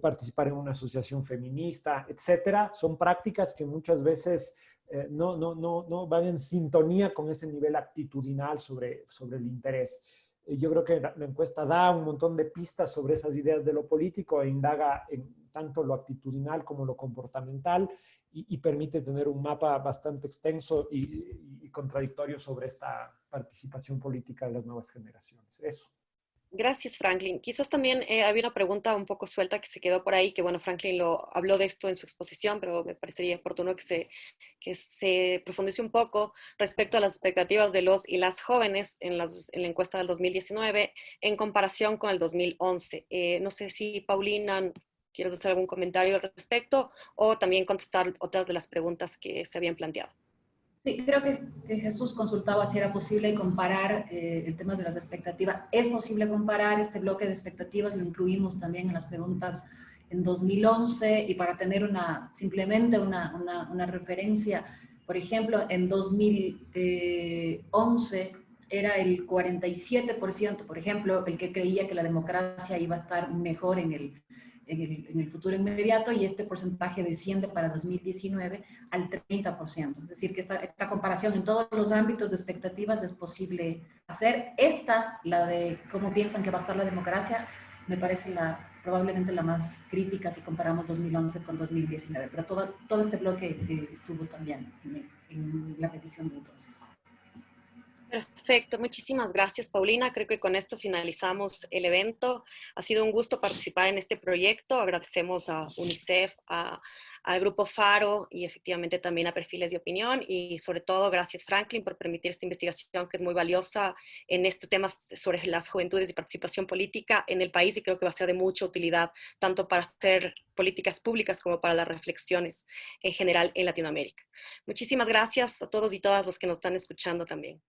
S8: participar en una asociación feminista, etcétera. Son prácticas que muchas veces no van en sintonía con ese nivel actitudinal sobre el interés. Yo creo que la encuesta da un montón de pistas sobre esas ideas de lo político e indaga en tanto lo actitudinal como lo comportamental y permite tener un mapa bastante extenso y contradictorio sobre esta participación política de las nuevas generaciones. Eso.
S5: Gracias, Franklin. Quizás también había una pregunta un poco suelta que se quedó por ahí, que bueno, Franklin habló de esto en su exposición, pero me parecería oportuno que se profundice un poco respecto a las expectativas de los y las jóvenes en la encuesta del 2019 en comparación con el 2011. No sé si, Paulina, quieres hacer algún comentario al respecto o también contestar otras de las preguntas que se habían planteado.
S6: Sí, creo que Jesús consultaba si era posible comparar el tema de las expectativas. Es posible comparar este bloque de expectativas, lo incluimos también en las preguntas en 2011 y para tener simplemente una referencia, por ejemplo, en 2011 era el 47%, por ejemplo, el que creía que la democracia iba a estar mejor en el futuro inmediato y este porcentaje desciende para 2019 al 30%. Es decir, que esta comparación en todos los ámbitos de expectativas es posible hacer. La de cómo piensan que va a estar la democracia, me parece probablemente la más crítica si comparamos 2011 con 2019, pero todo este bloque estuvo también en la medición de entonces.
S5: Perfecto, muchísimas gracias, Paulina. Creo que con esto finalizamos el evento. Ha sido un gusto participar en este proyecto. Agradecemos a UNICEF, al Grupo Faro y efectivamente también a Perfiles de Opinión y sobre todo gracias, Franklin, por permitir esta investigación que es muy valiosa en estos temas sobre las juventudes y participación política en el país y creo que va a ser de mucha utilidad tanto para hacer políticas públicas como para las reflexiones en general en Latinoamérica. Muchísimas gracias a todos y todas los que nos están escuchando también.